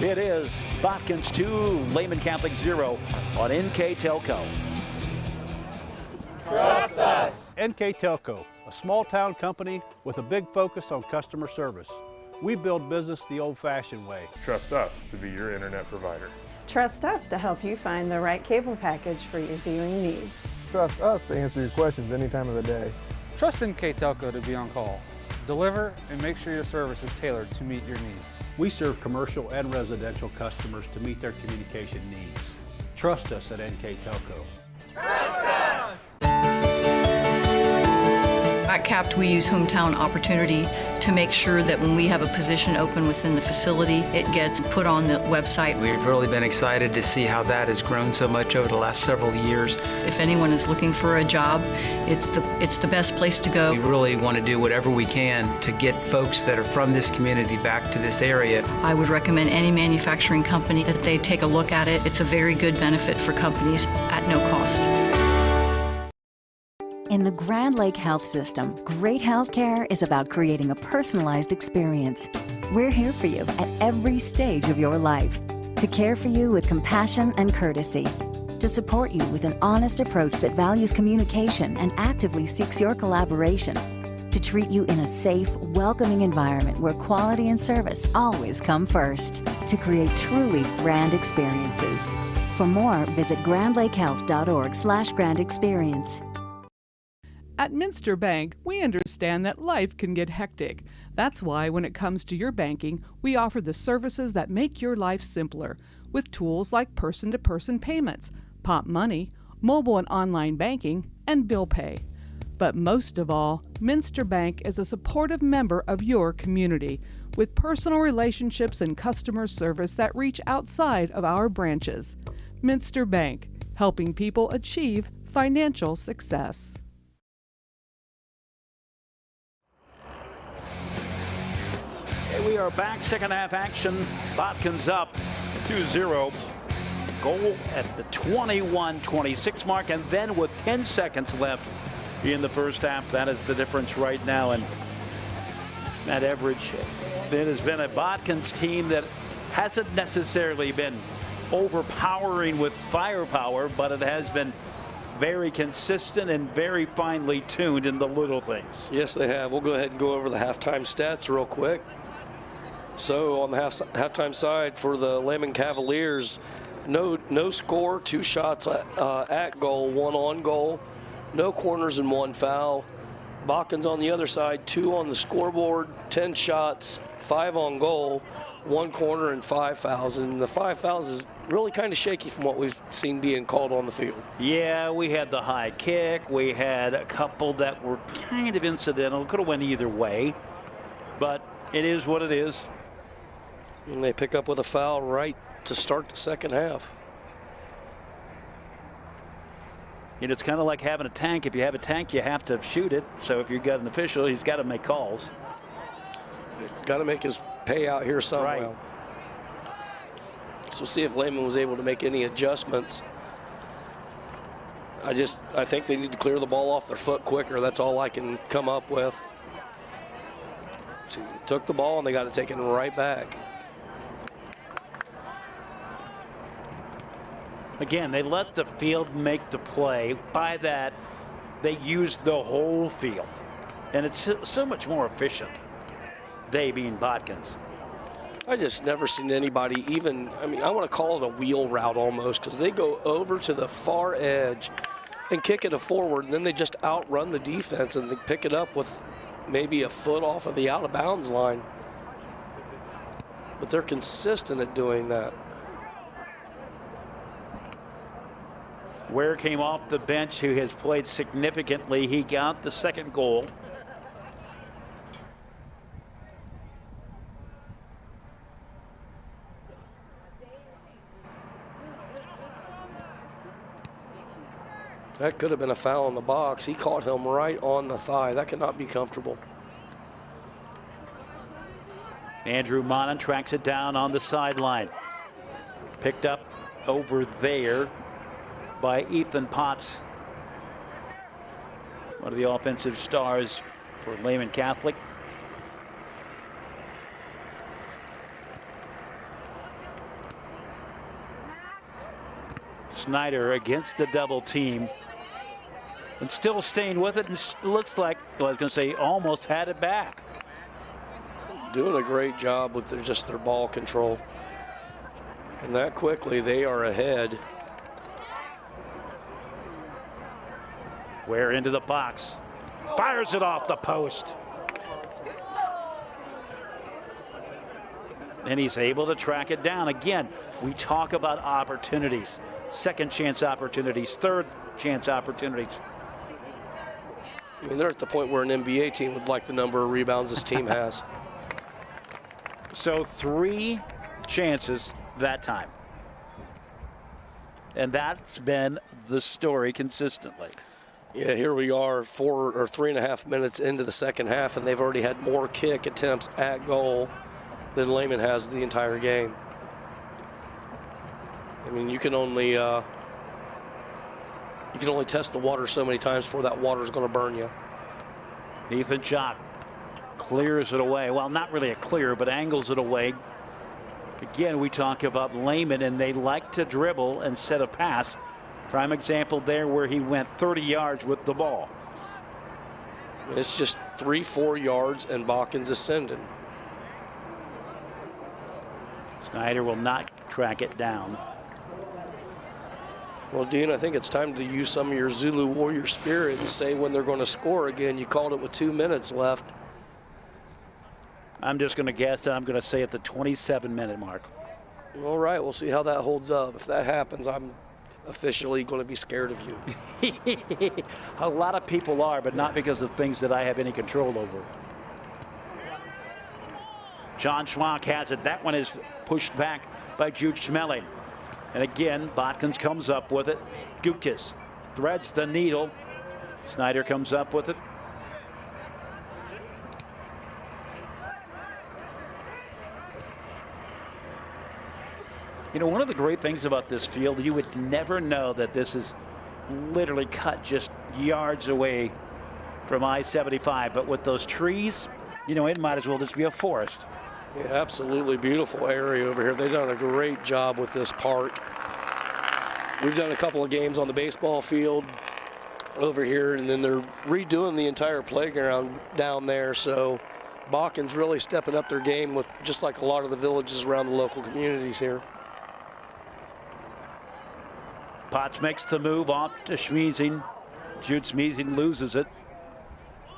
It is Botkins 2, Lehman Catholic 0 on NKTelco. Trust us. NKTelco, a small-town company with a big focus on customer service. We build business the old-fashioned way. Trust us to be your internet provider. Trust us to help you find the right cable package for your viewing needs. Trust us to answer your questions any time of the day. Trust NKTelco to be on call. Deliver and make sure your service is tailored to meet your needs. We serve commercial and residential customers to meet their communication needs. Trust us at NKTelco. At CAPT, we use hometown opportunity to make sure that when we have a position open within the facility, it gets put on the website. We've really been excited to see how that has grown so much over the last several years. If anyone is looking for a job, it's the best place to go. We really want to do whatever we can to get folks that are from this community back to this area. I would recommend any manufacturing company that they take a look at it. It's a very good benefit for companies at no cost. In the Grand Lake Health System, great health care is about creating a personalized experience. We're here for you at every stage of your life, to care for you with compassion and courtesy, to support you with an honest approach that values communication and actively seeks your collaboration, to treat you in a safe, welcoming environment where quality and service always come first, to create truly grand experiences. For more, visit grandlakehealth.org/grandexperience. At Minster Bank, we understand that life can get hectic. That's why when it comes to your banking, we offer the services that make your life simpler, with tools like person-to-person payments, Pop Money, mobile and online banking, and bill pay. But most of all, Minster Bank is a supportive member of your community, with personal relationships and customer service that reach outside of our branches. Minster Bank, helping people achieve financial success. We are back, second half action. Botkins up 2-0. Goal at the 21-26 mark, and then with 10 seconds left in the first half, that is the difference right now. And Matt Everidge, it has been a Botkins team that hasn't necessarily been overpowering with firepower, but it has been very consistent and very finely tuned in the little things. Yes, they have. We'll go ahead and go over the halftime stats real quick. So on the halftime side for the LEHMAN Cavaliers, no score, 2 shots at goal, 1 on goal, no corners and 1 foul. Botkins on the other side, 2 on the scoreboard, 10 shots, 5 on goal, 1 corner and 5 fouls. And the 5 fouls is really kind of shaky from what we've seen being called on the field. Yeah, we had the high kick. We had a couple that were kind of incidental. Could have went either way, but it is what it is. And they pick up with a foul right to start the second half. You know, it's kind of like having a tank. If you have a tank, you have to shoot it. So if you've got an official, he's got to make calls. Got to make his payout here somehow. Right. So see if LEHMAN was able to make any adjustments. I think they need to clear the ball off their foot quicker. That's all I can come up with. So took the ball and they got it taken right back. Again, they let the field make the play. By that, they used the whole field. And it's so much more efficient, they being Botkins. I just never seen anybody even, I want to call it a wheel route almost, because they go over to the far edge and kick it forward, and then they just outrun the defense and they pick it up with maybe a foot off of the out-of-bounds line. But they're consistent at doing that. Ware came off the bench, who has played significantly. He got the second goal. That could have been a foul in the box. He caught him right on the thigh. That cannot be comfortable. Andrew Monin tracks it down on the sideline. Picked up over there by Ethan Potts, one of the offensive stars for LEHMAN Catholic. Snyder against the double team and still staying with it, and looks like, well, I was going to say, almost had it back. Doing a great job with just their ball control. And that quickly, they are ahead. Ware into the box. Fires it off the post. And he's able to track it down. Again, we talk about opportunities. Second chance opportunities, third chance opportunities. I mean, they're at the point where an NBA team would like the number of rebounds this team has. So 3 chances that time. And that's been the story consistently. Yeah, here we are 4 or 3.5 minutes into the second half, and they've already had more kick attempts at goal than Lehman has the entire game. I mean, you can only test the water so many times before that water is going to burn you. Ethan Jock clears it away. Well, not really a clear, but angles it away. Again, we talk about Lehman, and they like to dribble and set a pass. Prime example there where he went 30 yards with the ball. It's just 3-4 yards, and Botkins is sending. Snyder will not track it down. Well, Dean, I think it's time to use some of your Zulu Warrior spirit and say when they're going to score again. You called it with 2 minutes left. I'm just going to guess that I'm going to say at the 27-minute mark. All right, we'll see how that holds up. If that happens, I'm officially going to be scared of you. A lot of people are, but not because of things that I have any control over. John Schwank has it. That one is pushed back by Jude Schmeling. And again, Botkins comes up with it. Gutkis threads the needle. Snyder comes up with it. You know, one of the great things about this field, you would never know that this is literally cut just yards away from I-75. But with those trees, you know, it might as well just be a forest. Yeah, absolutely beautiful area over here. They've done a great job with this park. We've done a couple of games on the baseball field over here, and then they're redoing the entire playground down there. So Botkins really stepping up their game with just like a lot of the villages around the local communities here. Potts makes the move off to Schmeezing. Jude Schmeezing loses it.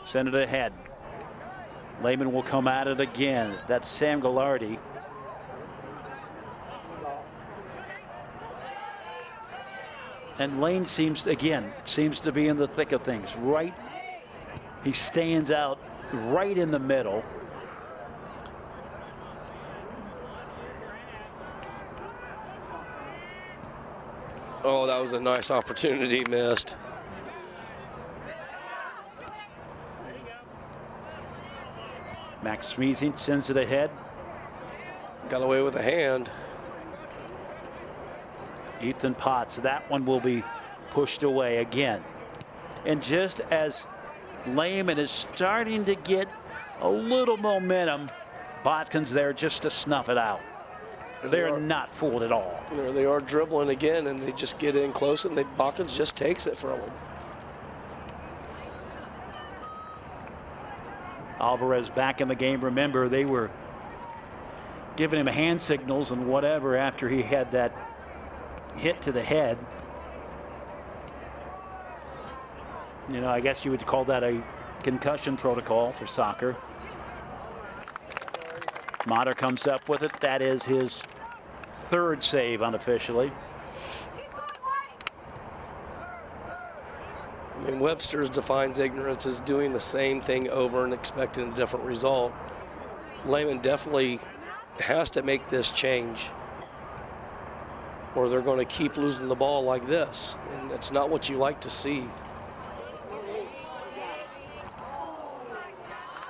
Send it ahead. Lehman will come at it again. That's Sam Gallardi. And Lane seems to be in the thick of things. Right, he stands out right in the middle. Oh, that was a nice opportunity missed. Max Schmeezing sends it ahead. Got away with a hand. Ethan Potts, that one will be pushed away again. And just as Lehman is starting to get a little momentum, Botkins there just to snuff it out. They're not fooled at all. There they are dribbling again, and they just get in close, and Botkins just takes it from them. Alvarez back in the game. Remember, they were giving him hand signals and whatever after he had that hit to the head. You know, I guess you would call that a concussion protocol for soccer. Motter comes up with it. That is his third save unofficially. I mean, Webster's defines ignorance as doing the same thing over and expecting a different result. Lehman definitely has to make this change, or they're going to keep losing the ball like this, and it's not what you like to see.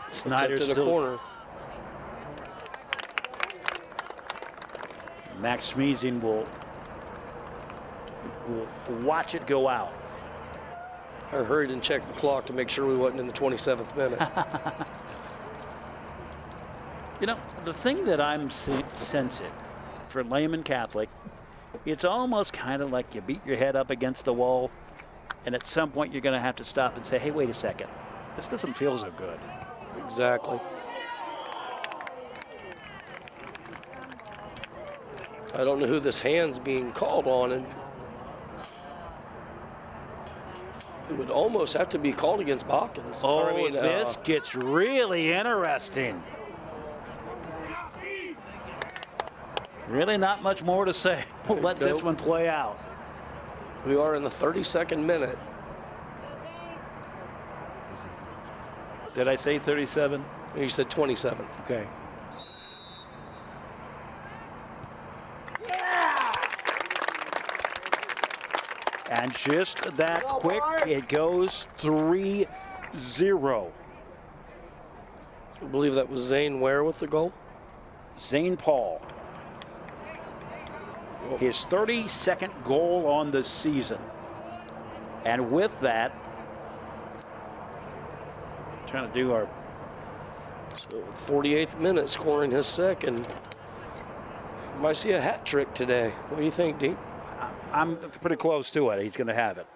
Snyder to the corner. Max Schmeezing will watch it go out. I hurried and checked the clock to make sure we wasn't in the 27th minute. You know, the thing that I'm sensing for Lehman Catholic, it's almost kind of like you beat your head up against the wall, and at some point you're going to have to stop and say, hey, wait a second. This doesn't feel so good. Exactly. I don't know who this hand's being called on, and it would almost have to be called against Botkins. Oh, this gets really interesting. Really not much more to say. We'll let this one play out. We are in the 32nd minute. Did I say 37? You said 27. Okay. And just that quick, it goes 3-0. I believe that was Zane Ware with the goal. Zane Paul. His 32nd goal on the season. And with that, trying to do our... So 48th minute, scoring his second. Might see a hat trick today. What do you think, Dean? I'm pretty close to it. He's going to have it.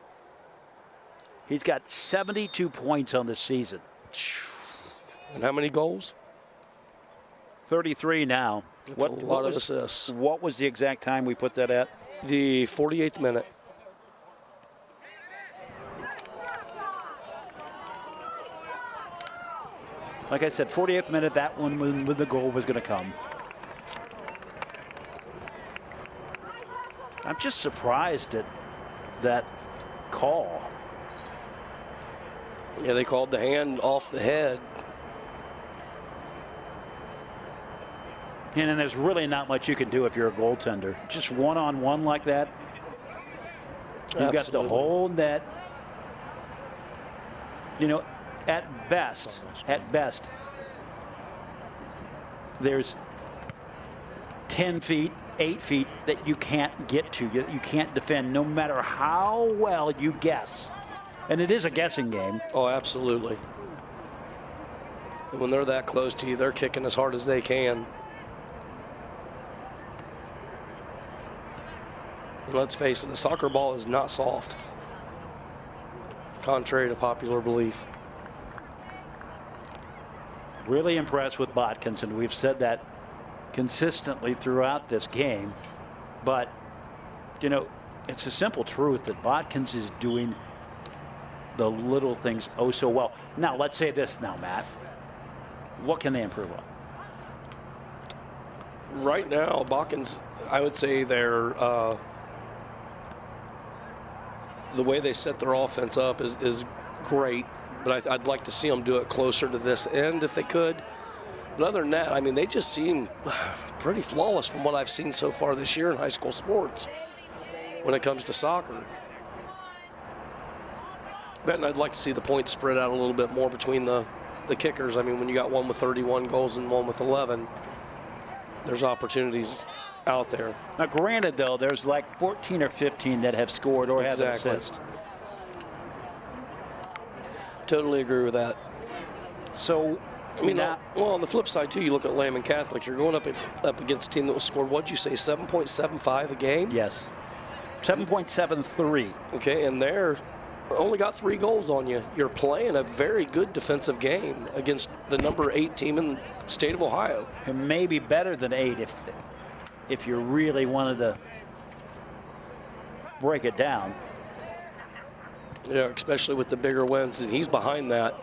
He's got 72 points on the season. And how many goals? 33 now. That's a lot of assists. What was the exact time we put that at? The 48th minute. Like I said, 48th minute, that one when the goal was going to come. I'm just surprised at that call. Yeah, they called the hand off the head. And then there's really not much you can do if you're a goaltender. Just one-on-one like that. You've got the whole net. You know, at best, there's 10 feet, 8 feet that you can't get to, you can't defend, no matter how well you guess. And it is a guessing game. Oh, absolutely. And when they're that close to you, they're kicking as hard as they can. And let's face it, the soccer ball is not soft, contrary to popular belief. Really impressed with Botkins, and we've said that consistently throughout this game. But, you know, it's a simple truth that Botkins is doing the little things oh so well. Now, let's say this now, Matt. What can they improve on? Right now, Botkins, I would say they're the way they set their offense up is great, but I'd like to see them do it closer to this end if they could. But other than that, I mean, they just seem pretty flawless from what I've seen so far this year in high school sports when it comes to soccer. And I'd like to see the points spread out a little bit more between the kickers. I mean, when you got one with 31 goals and one with 11, there's opportunities out there. Now, granted, though, there's like 14 or 15 that have scored or have an assist. Totally agree with that. So, I mean, well, on the flip side, too, you look at LEHMAN Catholic, you're going up against a team that was scored, what'd you say, 7.75 a game? Yes. 7.73. Okay, and they're only got 3 goals on you. You're playing a very good defensive game against the number 8 team in the state of Ohio. It may be better than 8 if you really wanted to break it down. Yeah, especially with the bigger wins, and he's behind that.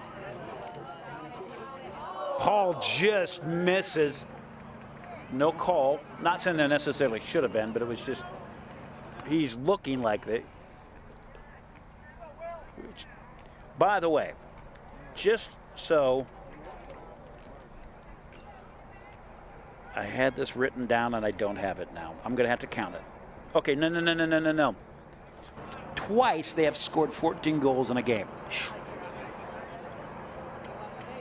Paul just misses. No call. Not saying there necessarily should have been, but it was just, he's looking like they. By the way, just so I had this written down and I don't have it now. I'm going to have to count it. Okay, no. Twice they have scored 14 goals in a game.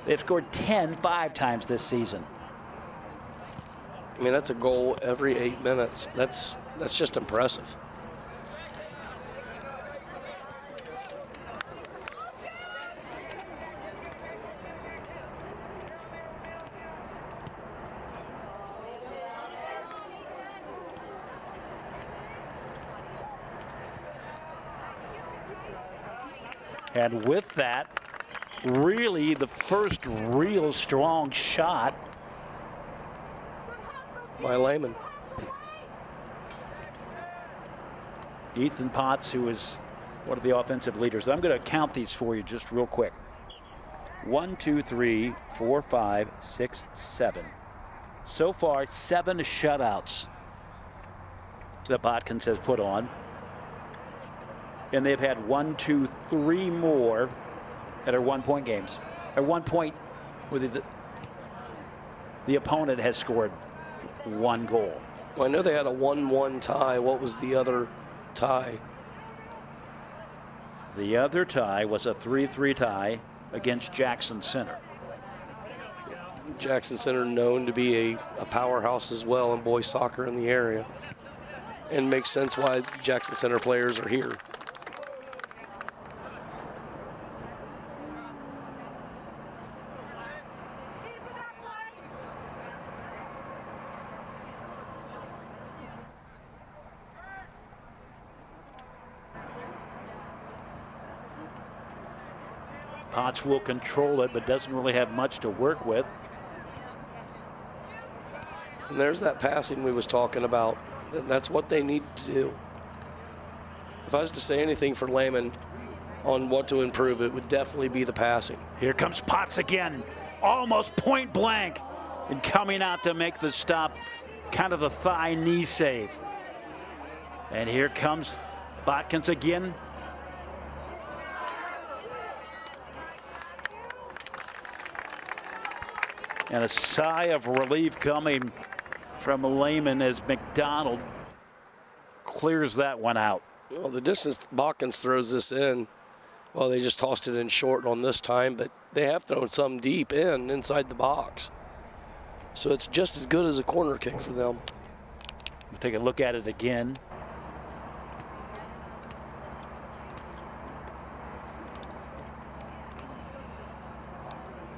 They've scored 10 5 times this season. I mean, that's a goal every 8 minutes. That's just impressive. And with that, really the first real strong shot by LEHMAN. Ethan Potts, who is one of the offensive leaders. I'm going to count these for you just real quick. 1, 2, 3, 4, 5, 6, 7. So far, 7 shutouts that Botkins has put on. And they've had 1, 2, 3 more that are 1-point games. Or 1 point where the opponent has scored 1 goal. Well, I know they had a 1-1 tie. What was the other tie? The other tie was a 3-3 tie against Jackson Center. Jackson Center known to be a powerhouse as well in boys soccer in the area. And makes sense why Jackson Center players are here. Potts will control it, but doesn't really have much to work with. And there's that passing we was talking about. And that's what they need to do. If I was to say anything for Lehman on what to improve, it would definitely be the passing. Here comes Potts again, almost point blank, and coming out to make the stop, kind of a thigh knee save. And here comes Botkins again. And a sigh of relief coming from Lehman as McDonald clears that one out. Well, the distance Botkins throws this in, well, they just tossed it in short on this time, but they have thrown some deep inside the box. So it's just as good as a corner kick for them. We'll take a look at it again.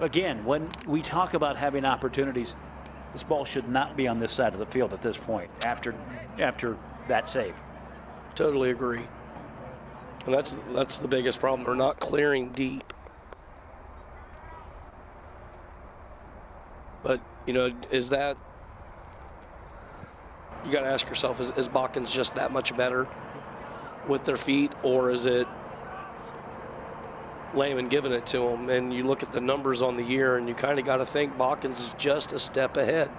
Again, when we talk about having opportunities, this ball should not be on this side of the field at this point after that save. Totally agree. And that's the biggest problem. They're not clearing deep. But, you know, is that, you got to ask yourself, is Botkins just that much better with their feet, or is it Lehman giving it to them? And you look at the numbers on the year, and you kind of got to think Botkins is just a step ahead.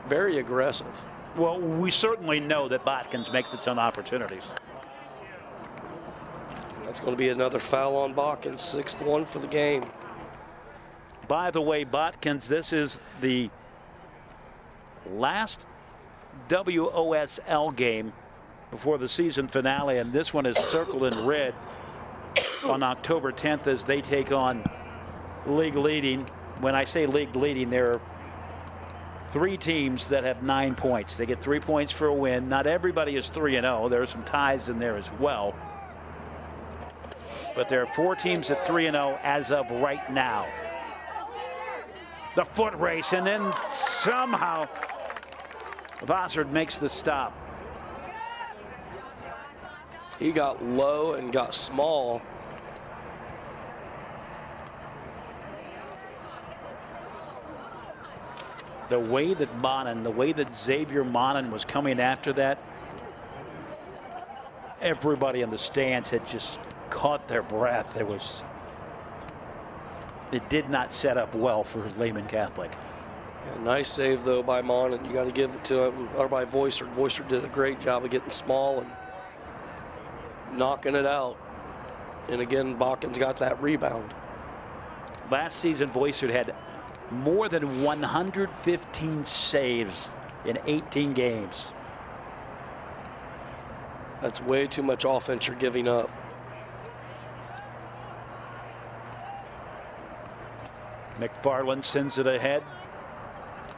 Very aggressive. Well, we certainly know that Botkins makes a ton of opportunities. That's going to be another foul on Botkins, 6th one for the game. By the way, Botkins, this is the last WOSL game before the season finale, and this one is circled in red on October 10th as they take on league leading. When I say league leading, there are 3 teams that have 9 points. They get 3 points for a win. Not everybody is 3-0. There are some ties in there as well. But there are 4 teams at 3-0 as of right now. The foot race, and then somehow Vossard makes the stop. He got low and got small. The way that Xavier Monin was coming after that, everybody in the stands had just caught their breath. It did not set up well for Lehman Catholic. Yeah, nice save though by Monin. You got to give it to him, or by Voissard. Voissard did a great job of getting small and knocking it out. And again, Botkins got that rebound. Last season, Voissard had more than 115 saves in 18 games. That's way too much offense you're giving up. McFarland sends it ahead.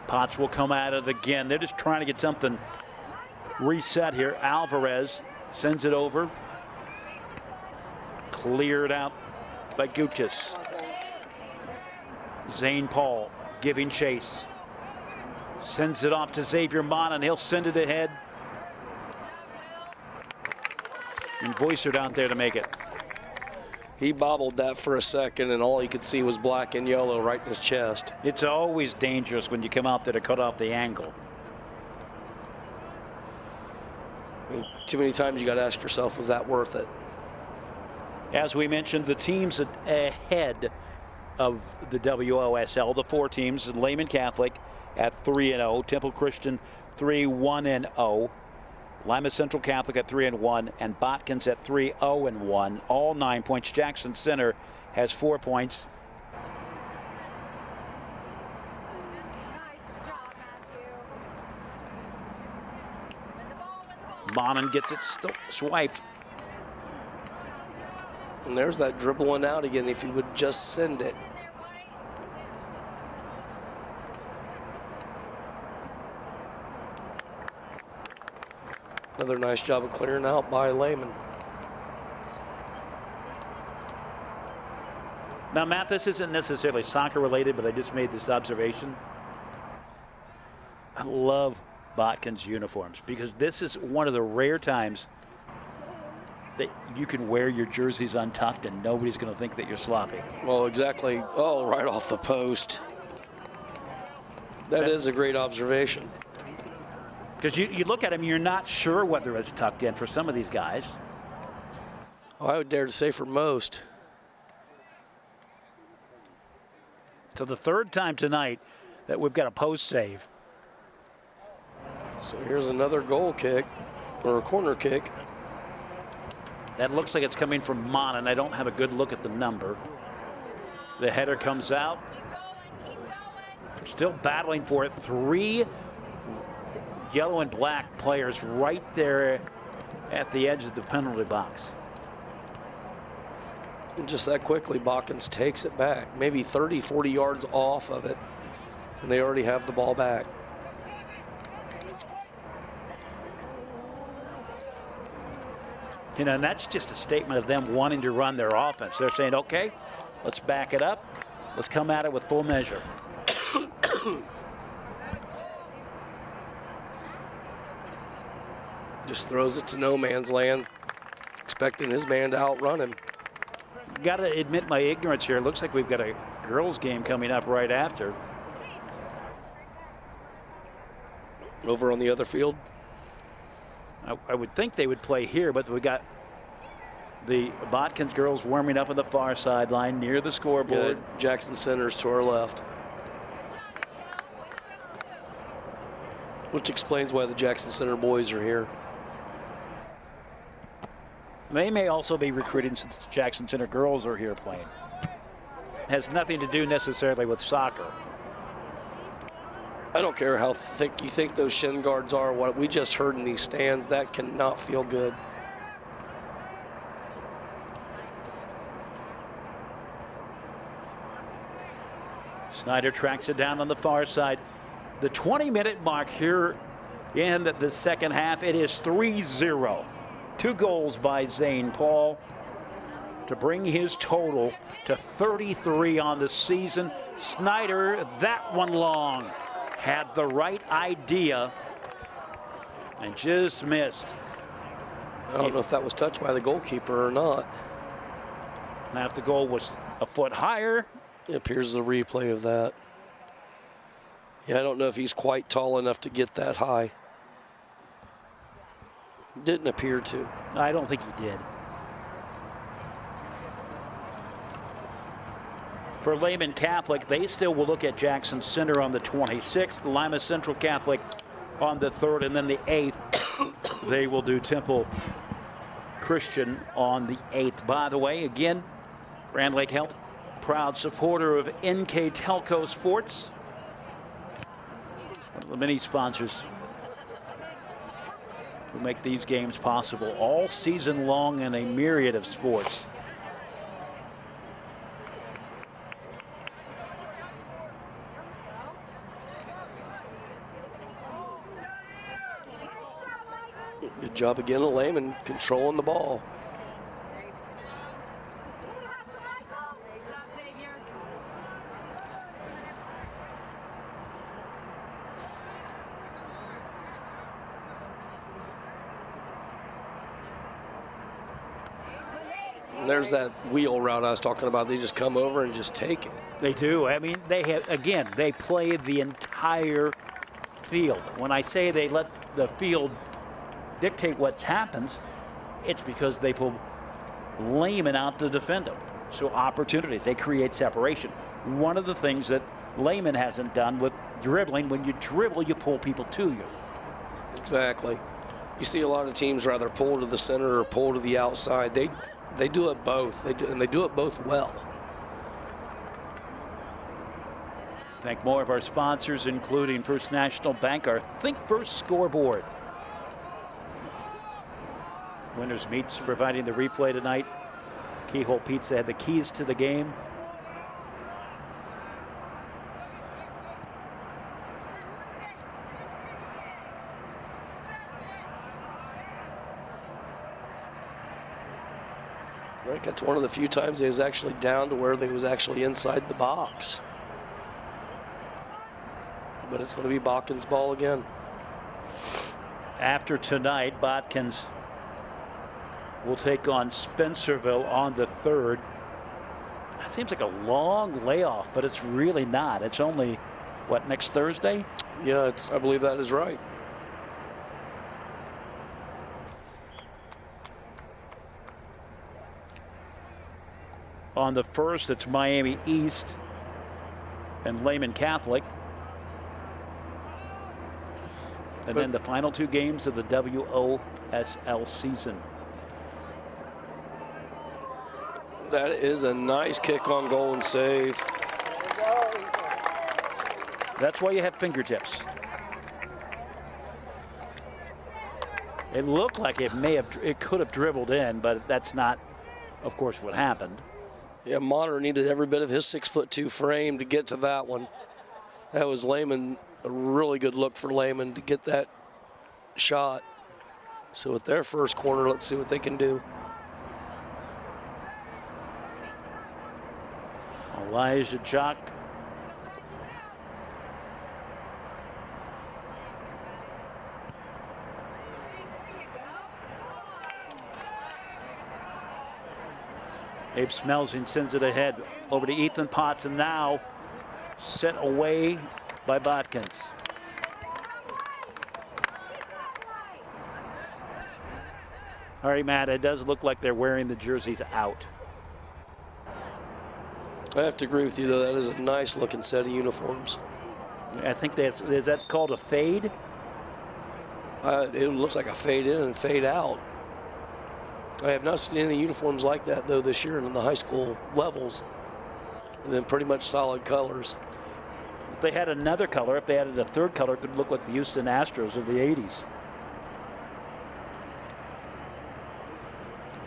Potts will come at it again. They're just trying to get something reset here. Alvarez sends it over. Cleared out by Guchis. Zane Paul giving chase. Sends it off to Xavier Monin. He'll send it ahead. And Voissard out there to make it. He bobbled that for a second, and all he could see was black and yellow right in his chest. It's always dangerous when you come out there to cut off the angle. too many times you got to ask yourself, was that worth it? As we mentioned, the teams ahead of the WOSL, the 4 teams, LEHMAN Catholic at 3-0, Temple Christian 3-1-0, Lima Central Catholic at 3-1, and Botkins at 3-0-1, all 9 points. Jackson Center has 4 points. Bonin gets it swiped. And there's that dribbling out again if he would just send it. Another nice job of clearing out by LEHMAN. Now, Matt, this isn't necessarily soccer related, but I just made this observation. I love Botkins uniforms because this is one of the rare times that you can wear your jerseys untucked and nobody's going to think that you're sloppy. Well, exactly. Oh, right off the post. That is a great observation. Because you look at them, you're not sure whether it's tucked in for some of these guys. Oh, I would dare to say for most. So the 3rd time tonight that we've got a post save. So here's another goal kick, or a corner kick. That looks like it's coming from Monin. I don't have a good look at the number. The header comes out. Still battling for it. 3 yellow and black players right there at the edge of the penalty box. And just that quickly, Botkins takes it back, maybe 30, 40 yards off of it, and they already have the ball back. You know, and that's just a statement of them wanting to run their offense. They're saying, okay, let's back it up. Let's come at it with full measure. Just throws it to no man's land, expecting his man to outrun him. Got to admit my ignorance here. It looks like we've got a girls' game coming up right after. Over on the other field? I would think they would play here, but we got the Botkins girls warming up on the far sideline near the scoreboard. Yeah, Jackson Center's to our left. Which explains why the Jackson Center boys are here. They may also be recruiting since the Jackson Center girls are here playing. Has nothing to do necessarily with soccer. I don't care how thick you think those shin guards are. What we just heard in these stands, that cannot feel good. Snyder tracks it down on the far side. The 20-minute mark here in the second half. It is 3-0. 2 goals by Zane Paul to bring his total to 33 on the season. Snyder, that one long, had the right idea and just missed. I don't know if that was touched by the goalkeeper or not. Now, if the goal was a foot higher. It appears the replay of that. Yeah, I don't know if he's quite tall enough to get that high. Didn't appear to. I don't think he did. For LEHMAN Catholic, they still will look at Jackson Center on the 26th, Lima Central Catholic on the 3rd, and then the 8th. They will do Temple Christian on the 8th. By the way, again, Grand Lake Health, proud supporter of NKTelco Sports. One of the many sponsors who make these games possible all season long in a myriad of sports. Good job again of LEHMAN controlling the ball. And there's that wheel route I was talking about. They just come over and just take it. They do. I mean, they have, again, they play the entire field. When I say they let the field dictate what happens, it's because they pull Lehman out to defend them. So opportunities, they create separation. One of the things that Lehman hasn't done with dribbling, when you dribble, you pull people to you. Exactly. You see a lot of teams rather pull to the center or pull to the outside. They do it both, and they do it both well. Thank more of our sponsors, including First National Bank, our Think First scoreboard. Winners Meats providing the replay tonight. Keyhole Pizza had the keys to the game. I think that's one of the few times they was actually down to where they was actually inside the box. But it's going to be Botkins' ball again. After tonight, Botkins will take on Spencerville on the 3rd. That seems like a long layoff, but it's really not. It's only, what, next Thursday? Yeah, I believe that is right. On the 1st, it's Miami East and Lehman Catholic. And then the final 2 games of the WOSL season. That is a nice kick on goal and save. That's why you have fingertips. It looked like it could have dribbled in, but that's not, of course, what happened. Yeah, Monter needed every bit of his 6'2" frame to get to that one. That was Lehman, a really good look for Lehman to get that shot. So with their first corner, let's see what they can do. Elijah Jock. Abe Smelzing sends it ahead over to Ethan Potts, and now set away by Botkins. All right, Matt, it does look like they're wearing the jerseys out. I have to agree with you, though. That is a nice looking set of uniforms. I think is that called a fade? It looks like a fade in and fade out. I have not seen any uniforms like that, though, this year in the high school levels. And then pretty much solid colors. If they had another color, if they added a 3rd color, it could look like the Houston Astros of the 80s.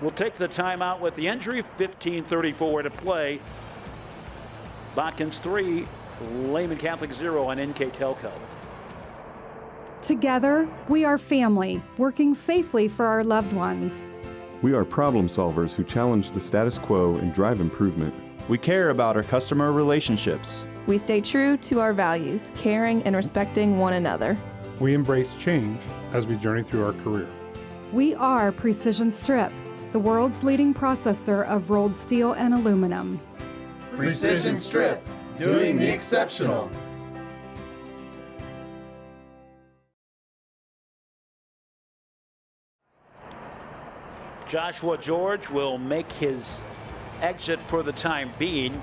We'll take the timeout with the injury. 15:34 to play. Botkins 3, Lehman Catholic 0 on NKTelco. Together, we are family, working safely for our loved ones. We are problem solvers who challenge the status quo and drive improvement. We care about our customer relationships. We stay true to our values, caring and respecting one another. We embrace change as we journey through our career. We are Precision Strip, the world's leading processor of rolled steel and aluminum. Precision Strip, doing the exceptional. Joshua George will make his exit for the time being.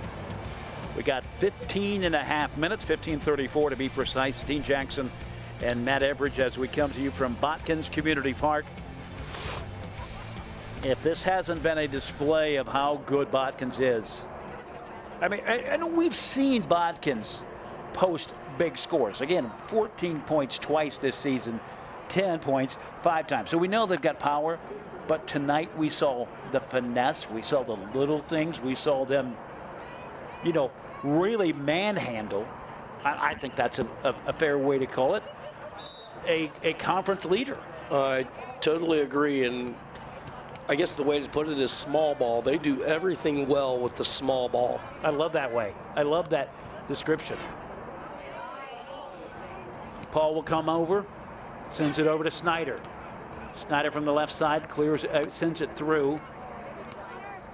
We got 15.5 minutes, 15:34 to be precise. Dean Jackson and Matt Everidge as we come to you from Botkins Community Park. If this hasn't been a display of how good Botkins is, I mean, and we've seen Botkins post big scores. Again, 14 points twice this season, 10 points 5 times. So we know they've got power, but tonight we saw the finesse, we saw the little things, we saw them, you know, really manhandle. I think that's a fair way to call it. A conference leader. I totally agree, and I guess the way to put it is small ball. They do everything well with the small ball. I love that way. I love that description. Paul will come over, sends it over to Snyder. Snyder from the left side clears, sends it through.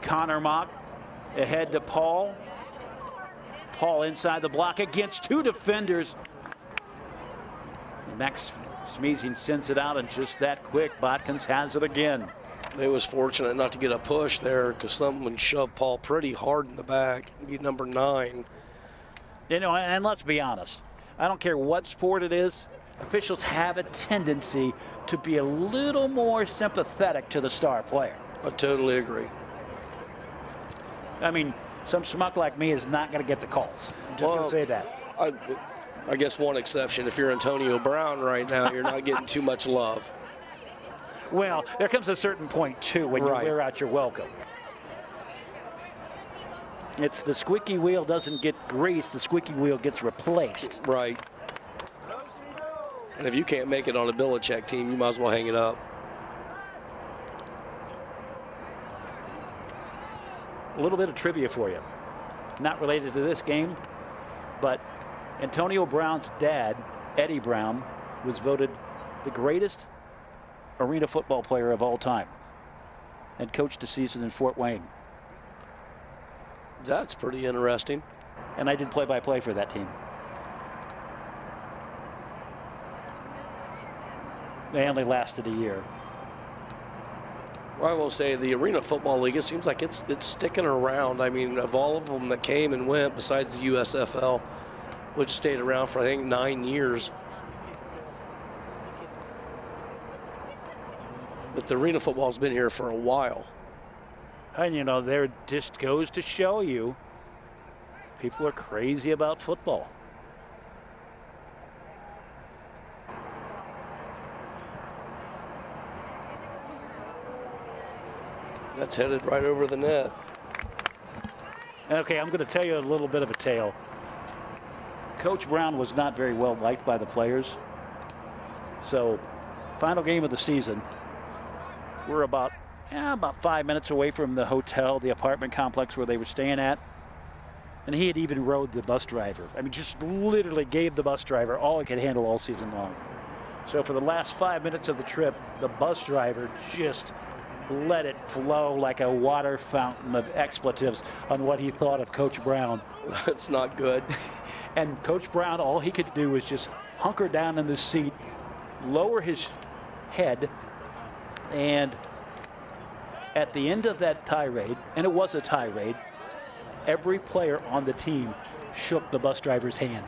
Connor Mock ahead to Paul. Paul inside the block against 2 defenders. Max Smeezing sends it out, and just that quick, Botkins has it again. They was fortunate not to get a push there because someone shoved Paul pretty hard in the back. He'd be number 9. You know, and let's be honest. I don't care what sport it is. Officials have a tendency to be a little more sympathetic to the star player. I totally agree. I mean, some schmuck like me is not going to get the calls. I'm just going to say that. I guess one exception, if you're Antonio Brown right now, you're not getting too much love. Well, there comes a certain point, too, when you wear out your welcome. It's the squeaky wheel doesn't get greased, the squeaky wheel gets replaced. Right. And if you can't make it on a Belichick team, you might as well hang it up. A little bit of trivia for you. Not related to this game, but Antonio Brown's dad, Eddie Brown, was voted the greatest arena football player of all time and coached a season in Fort Wayne. That's pretty interesting. And I did play-by-play for that team. They only lasted a year. Well, I will say the Arena Football League, it seems like it's sticking around. I mean, of all of them that came and went, besides the USFL, which stayed around for, I think, 9 years. But the Arena Football's been here for a while. And, you know, there just goes to show you people are crazy about football. That's headed right over the net. Okay, I'm going to tell you a little bit of a tale. Coach Brown was not very well liked by the players. So, final game of the season, we're about 5 minutes away from the hotel, the apartment complex where they were staying at. And he had even rode the bus driver. I mean, just literally gave the bus driver all he could handle all season long. So for the last 5 minutes of the trip, the bus driver just let it flow like a water fountain of expletives on what he thought of Coach Brown. That's not good. And Coach Brown, all he could do was just hunker down in the seat, lower his head, and at the end of that tirade, and it was a tirade, every player on the team shook the bus driver's hand.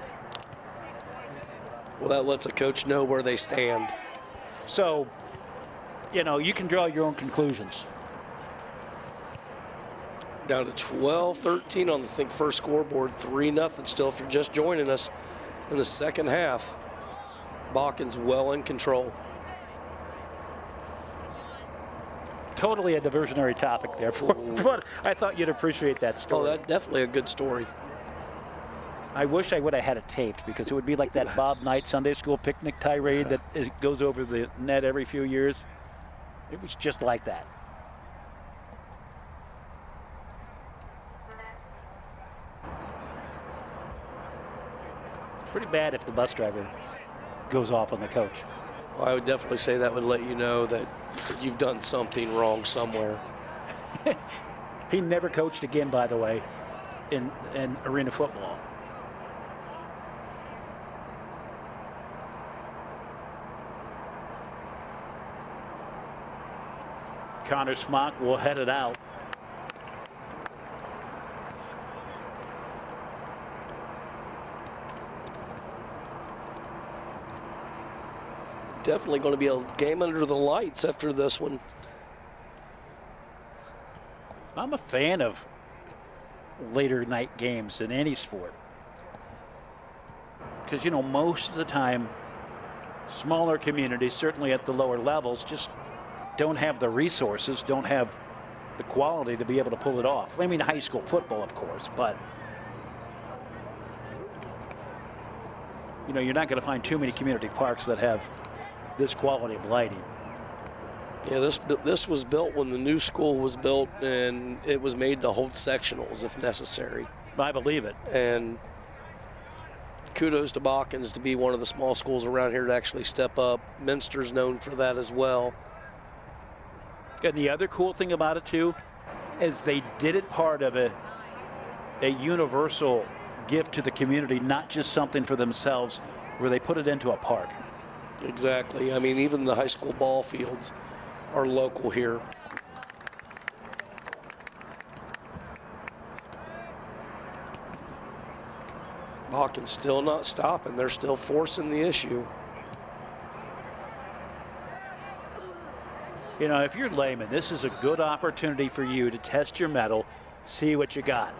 Well, that lets a coach know where they stand. So, you know, you can draw your own conclusions. Down to 12-13 on the first scoreboard, 3-0 still if you're just joining us in the second half. Botkins well in control. Totally a diversionary topic there, but I thought you'd appreciate that story. Oh, that's definitely a good story. I wish I would have had it taped because it would be like that Bob Knight Sunday School picnic tirade that goes over the net every few years. It was just like that. It's pretty bad if the bus driver goes off on the coach. Well, I would definitely say that would let you know that you've done something wrong somewhere. He never coached again, by the way, in arena football. Connor Smock will head it out. Definitely going to be a game under the lights after this one. I'm a fan of later night games in any sport. Because, you know, most of the time, smaller communities, certainly at the lower levels, just don't have the resources, don't have the quality to be able to pull it off. I mean, high school football, of course, but you know, you're not going to find too many community parks that have this quality of lighting. Yeah, this was built when the new school was built, and it was made to hold sectionals if necessary. I believe it. And kudos to Botkins to be one of the small schools around here to actually step up. Minster's known for that as well. And the other cool thing about it, too, is they did it part of a universal gift to the community, not just something for themselves, where they put it into a park. Exactly. I mean, even the high school ball fields are local here. Botkins still not stopping. They're still forcing the issue. You know, if you're Lehman, this is a good opportunity for you to test your mettle, see what you got.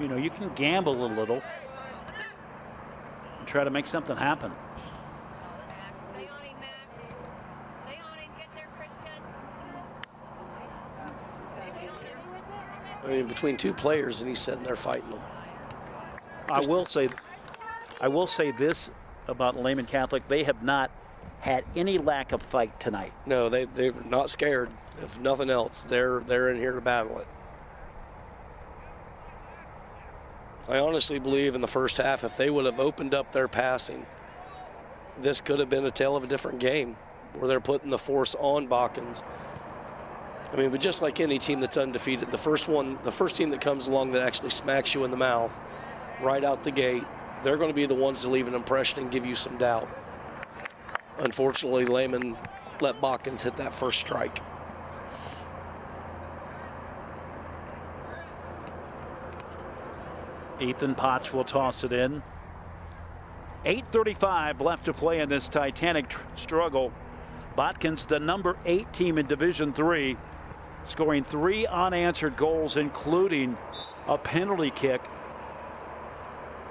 You know, you can gamble a little and try to make something happen. I mean, between two players, and he's sitting there fighting them. I will say this about Lehman Catholic: they have not had any lack of fight tonight. No, they're not scared. If nothing else, they're in here to battle it. I honestly believe in the first half, if they would have opened up their passing, this could have been a tale of a different game, where they're putting the force on Botkins. I mean, but just like any team that's undefeated, the first team that comes along that actually smacks you in the mouth right out the gate, they're going to be the ones to leave an impression and give you some doubt. Unfortunately, Lehman let Botkins hit that first strike. Ethan Potts will toss it in. 8:35 left to play in this titanic struggle. Botkins, the number 8 team in Division III, scoring 3 unanswered goals, including a penalty kick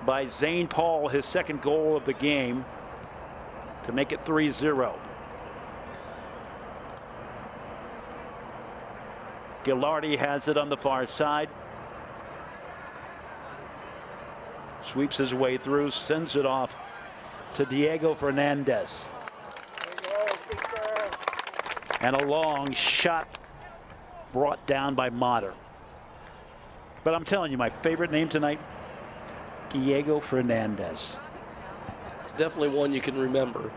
by Zane Paul, his second goal of the game, to make it 3-0. Gilardi has it on the far side. Sweeps his way through, sends it off to Diego Fernandez. And a long shot brought down by Motter. But I'm telling you, my favorite name tonight, Diego Fernandez. It's definitely one you can remember.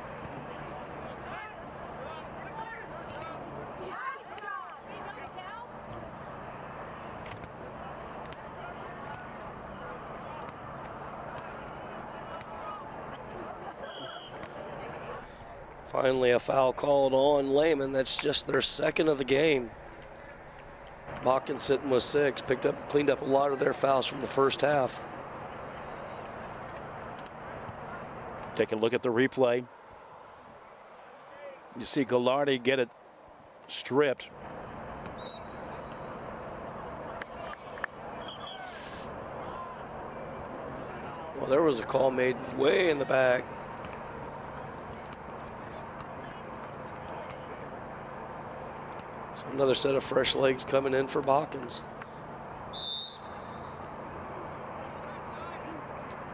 Finally, a foul called on Lehman. That's just their second of the game. Botkins sitting with 6, cleaned up a lot of their fouls from the first half. Take a look at the replay. You see Gilardi get it stripped. Well, there was a call made way in the back. So another set of fresh legs coming in for Botkins.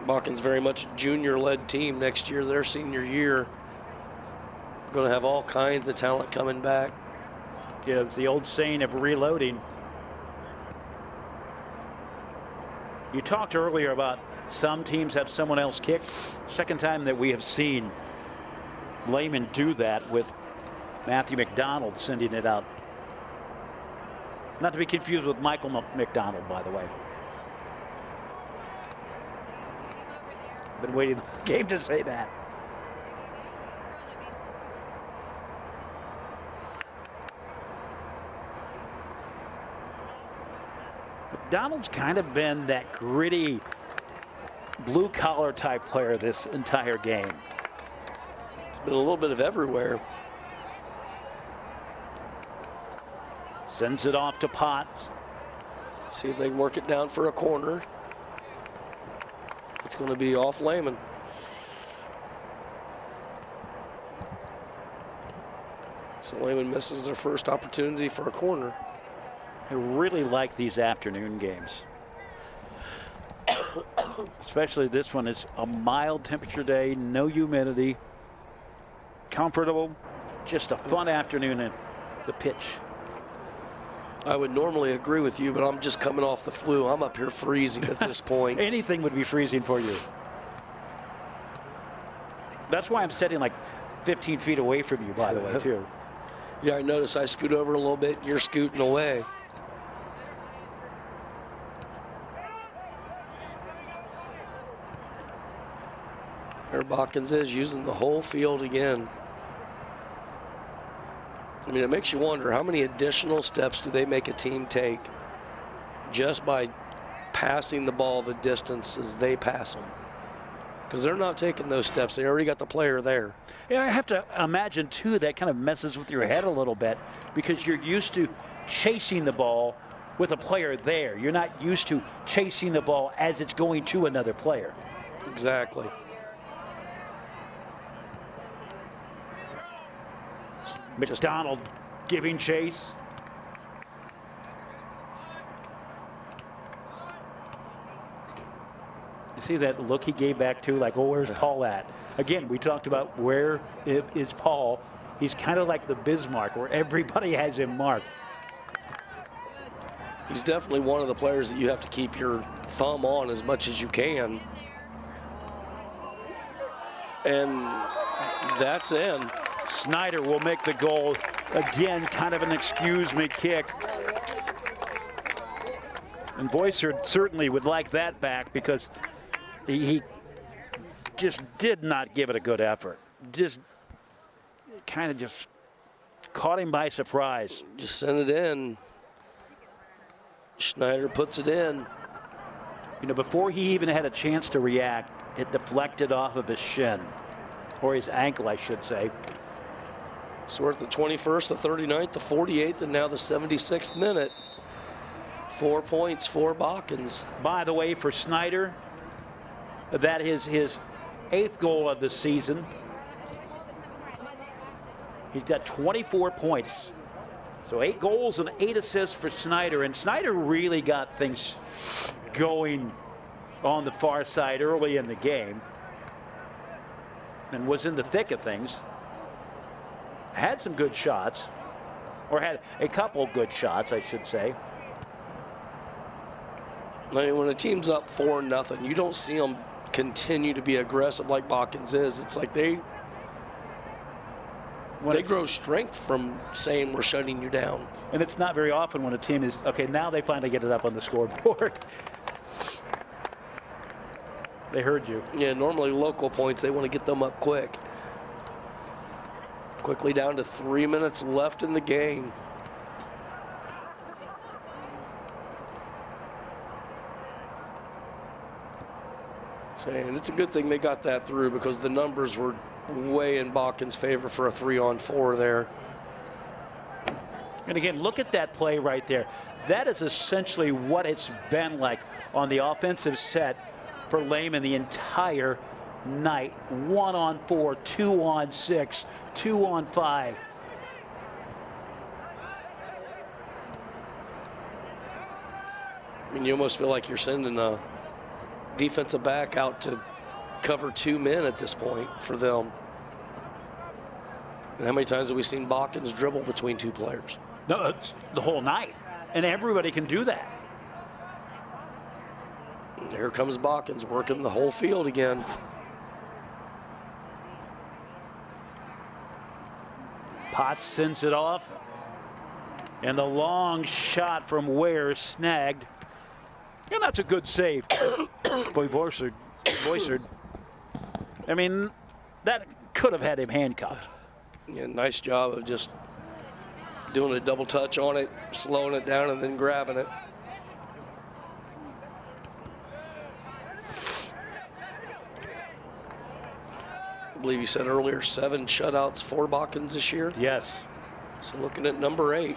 Botkins very much a junior-led team next year, their senior year. Going to have all kinds of talent coming back. Yeah, it's the old saying of reloading. You talked earlier about some teams have someone else kick. Second time that we have seen Lehman do that, with Matthew McDonald sending it out. Not to be confused with Michael McDonald, by the way. Been waiting the game to say that. McDonald's kind of been that gritty, blue-collar type player this entire game. It's been a little bit of everywhere. Sends it off to Potts. See if they can work it down for a corner. It's going to be off Lehman. So Lehman misses their first opportunity for a corner. I really like these afternoon games. Especially this one. It's a mild temperature day, no humidity, comfortable, just a fun afternoon at the pitch. I would normally agree with you, but I'm just coming off the flu. I'm up here freezing at this point. Anything would be freezing for you. That's why I'm sitting like 15 feet away from you, by the way, too. Yeah, I notice I scoot over a little bit. You're scooting away. There Botkins is using the whole field again. I mean, it makes you wonder how many additional steps do they make a team take just by passing the ball the distance as they pass them. Because they're not taking those steps. They already got the player there. Yeah, I have to imagine, too, that kind of messes with your head a little bit because you're used to chasing the ball with a player there. You're not used to chasing the ball as it's going to another player. Exactly. McDonald giving chase. You see that look he gave back to, like, oh, where's Paul at? Again, we talked about where is Paul. He's kind of like the Bismarck, where everybody has him marked. He's definitely one of the players that you have to keep your thumb on as much as you can. And that's in. Snyder will make the goal. Again, kind of an excuse me kick. And Boyser certainly would like that back because he just did not give it a good effort. Just kind of just caught him by surprise. Just sent it in. Schneider puts it in. You know, before he even had a chance to react, it deflected off of his shin, or his ankle, I should say. So we're at the 21st, the 39th, the 48th, and now the 76th minute. 4 points for Botkins. By the way, for Snyder, that is his 8th goal of the season. He's got 24 points. So 8 goals and 8 assists for Snyder. And Snyder really got things going on the far side early in the game and was in the thick of things. Had some good shots, or had a couple good shots, I should say. I mean, when a team's up 4-0, you don't see them continue to be aggressive like Botkins is. It's like they grow strength from saying we're shutting you down. And it's not very often when a team is, okay, now they finally get it up on the scoreboard. They heard you. Yeah, normally local points, they want to get them up quick. Quickly down to 3 minutes left in the game. And it's a good thing they got that through because the numbers were way in Botkins' favor for a 3-on-4 there. And again, look at that play right there. That is essentially what it's been like on the offensive set for Lehman the entire night. 1-on-4, 2-on-6, 2-on-5. I mean, you almost feel like you're sending a defensive back out to cover 2 men at this point for them. And how many times have we seen Botkins dribble between 2 players? No, it's the whole night. And everybody can do that. And here comes Botkins working the whole field again. Potts sends it off. And the long shot from Ware snagged. And that's a good save. Boy, Boyser. I mean, that could have had him handcuffed. Yeah, nice job of just doing a double touch on it, slowing it down, and then grabbing it. I believe you said earlier 7 shutouts for Botkins this year. Yes. So looking at number 8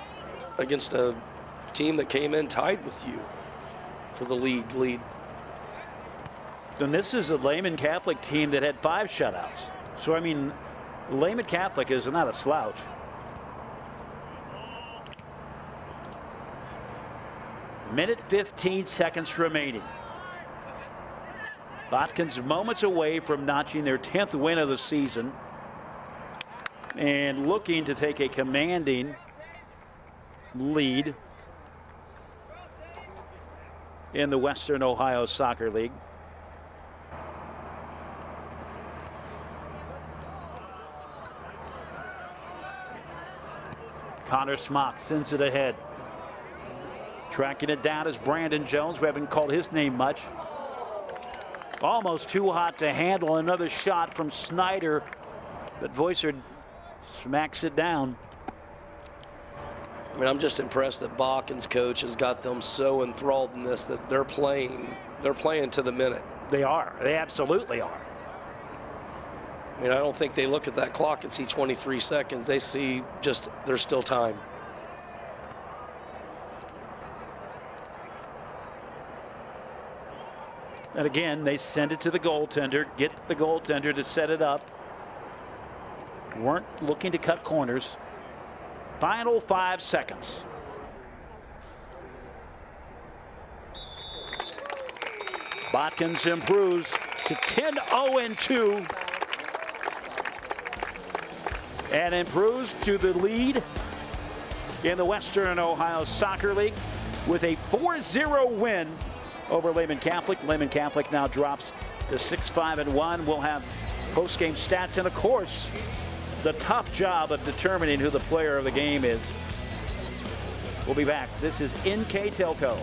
against a team that came in tied with you for the league lead. And this is a Lehman Catholic team that had 5 shutouts. So, I mean, Lehman Catholic is not a slouch. Minute 15 seconds remaining. Botkins moments away from notching their 10th win of the season and looking to take a commanding lead in the Western Ohio Soccer League. Connor Smock sends it ahead. Tracking it down is Brandon Jones. We haven't called his name much. Almost too hot to handle. Another shot from Snyder, but Voiser smacks it down. I mean, I'm just impressed that BOTKINS coach has got them so enthralled in this that they're playing to the minute. They are. They absolutely are. I mean, I don't think they look at that clock and see 23 seconds. They see just there's still time. And again, they send it to the goaltender, get the goaltender to set it up. Weren't looking to cut corners. Final 5 seconds. BOTKINS improves to 10-0-2 and improves to the lead in the Western Ohio Soccer League with a 4-0 win over Lehman Catholic. Lehman Catholic now drops to 6-5-1. We'll have post-game stats and, of course, the tough job of determining who the player of the game is. We'll be back. This is NKTelco.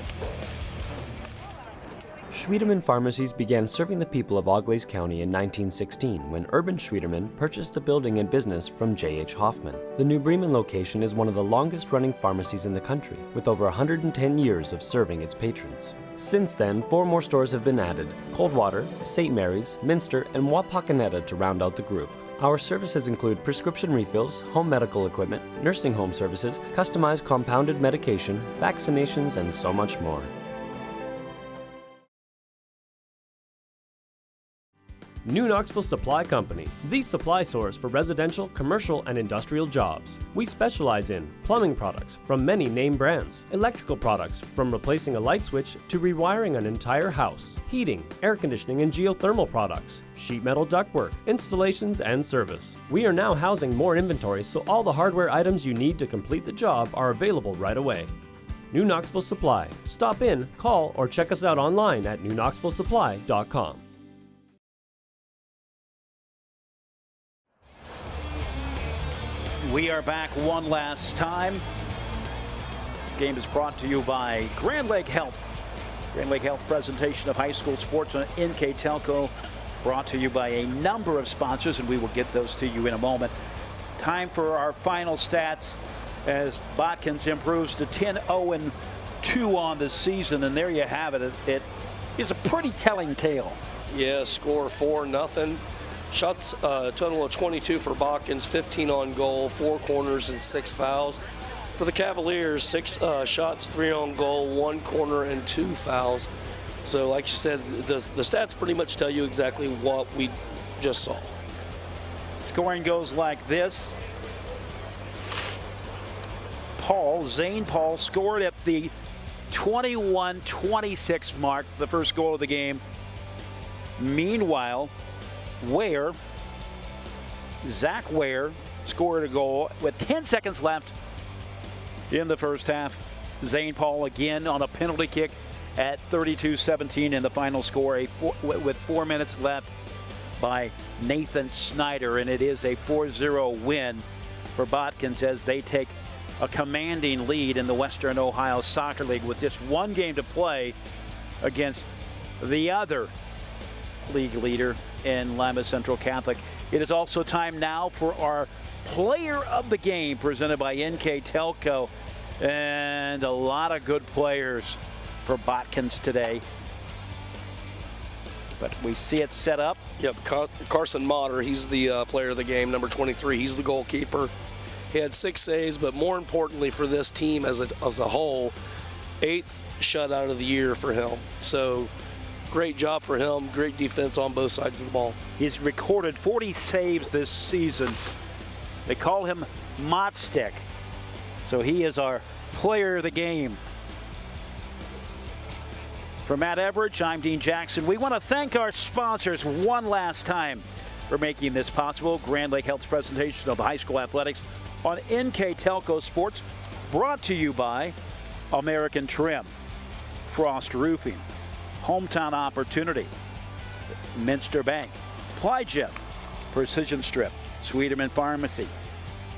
Schwiedemann Pharmacies began serving the people of Auglaize County in 1916 when Urban Schwiedemann purchased the building and business from J.H. Hoffman. The New Bremen location is one of the longest-running pharmacies in the country, with over 110 years of serving its patrons. Since then, 4 more stores have been added: Coldwater, St. Mary's, Minster, and Wapakoneta to round out the group. Our services include prescription refills, home medical equipment, nursing home services, customized compounded medication, vaccinations, and so much more. New Knoxville Supply Company, the supply source for residential, commercial, and industrial jobs. We specialize in plumbing products from many name brands, electrical products from replacing a light switch to rewiring an entire house, heating, air conditioning, and geothermal products, sheet metal ductwork, installations, and service. We are now housing more inventory, so all the hardware items you need to complete the job are available right away. New Knoxville Supply. Stop in, call, or check us out online at newknoxvillesupply.com. We are back one last time. This game is brought to you by Grand Lake Health. Grand Lake Health presentation of high school sports on NKTelco, brought to you by a number of sponsors, and we will get those to you in a moment. Time for our final stats as BOTKINS improves to 10-0-2 on the season, and there you have it. It is a pretty telling tale. Yeah, score 4-0. Shots total of 22 for BOTKINS, 15 on goal, 4 corners, and 6 fouls. For the Cavaliers, 6 shots, 3 on goal, 1 corner, and 2 fouls. So like you said, the stats pretty much tell you exactly what we just saw. Scoring goes like this. Zane Paul scored at the 21-26 mark, the first goal of the game. Meanwhile, Zach Ware scored a goal with 10 seconds left in the first half. Zane Paul again on a penalty kick at 32-17 in the final score, with 4 minutes left by Nathan Snyder, and it is a 4-0 win for BOTKINS as they take a commanding lead in the Western Ohio Soccer League with just 1 game to play against the other league leader in Lima Central Catholic. It is also time now for our player of the game presented by NKTelco, and a lot of good players for BOTKINS today. But we see it set up. Yep, Carson Motter, he's the player of the game, number 23. He's the goalkeeper. He had 6 saves, but more importantly for this team as a whole, 8th shutout of the year for him. So great job for him. Great defense on both sides of the ball. He's recorded 40 saves this season. They call him Mott-Stick. So he is our player of the game. For Matt Everidge, I'm Dean Jackson. We want to thank our sponsors one last time for making this possible. Grand Lake Health's presentation of high school athletics on NKTelco Sports, brought to you by American Trim, Frost Roofing, Hometown Opportunity, Minster Bank, Plygym, Precision Strip, Schwiedemann Pharmacy,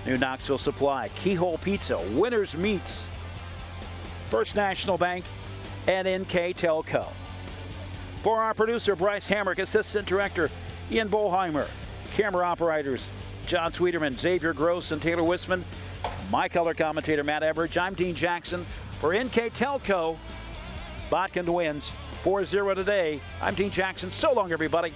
New Knoxville Supply, Keyhole Pizza, Winners Meats, First National Bank, and NKTelco. For our producer, Bryce Hamrick, assistant director, Ian Bollheimer, camera operators, John Sweeterman, Xavier Gross, and Taylor Wisman, my color commentator, Matt Everidge. I'm Dean Jackson. For NKTelco, Botkins wins 4-0 today. I'm Dean Jackson. So long, everybody.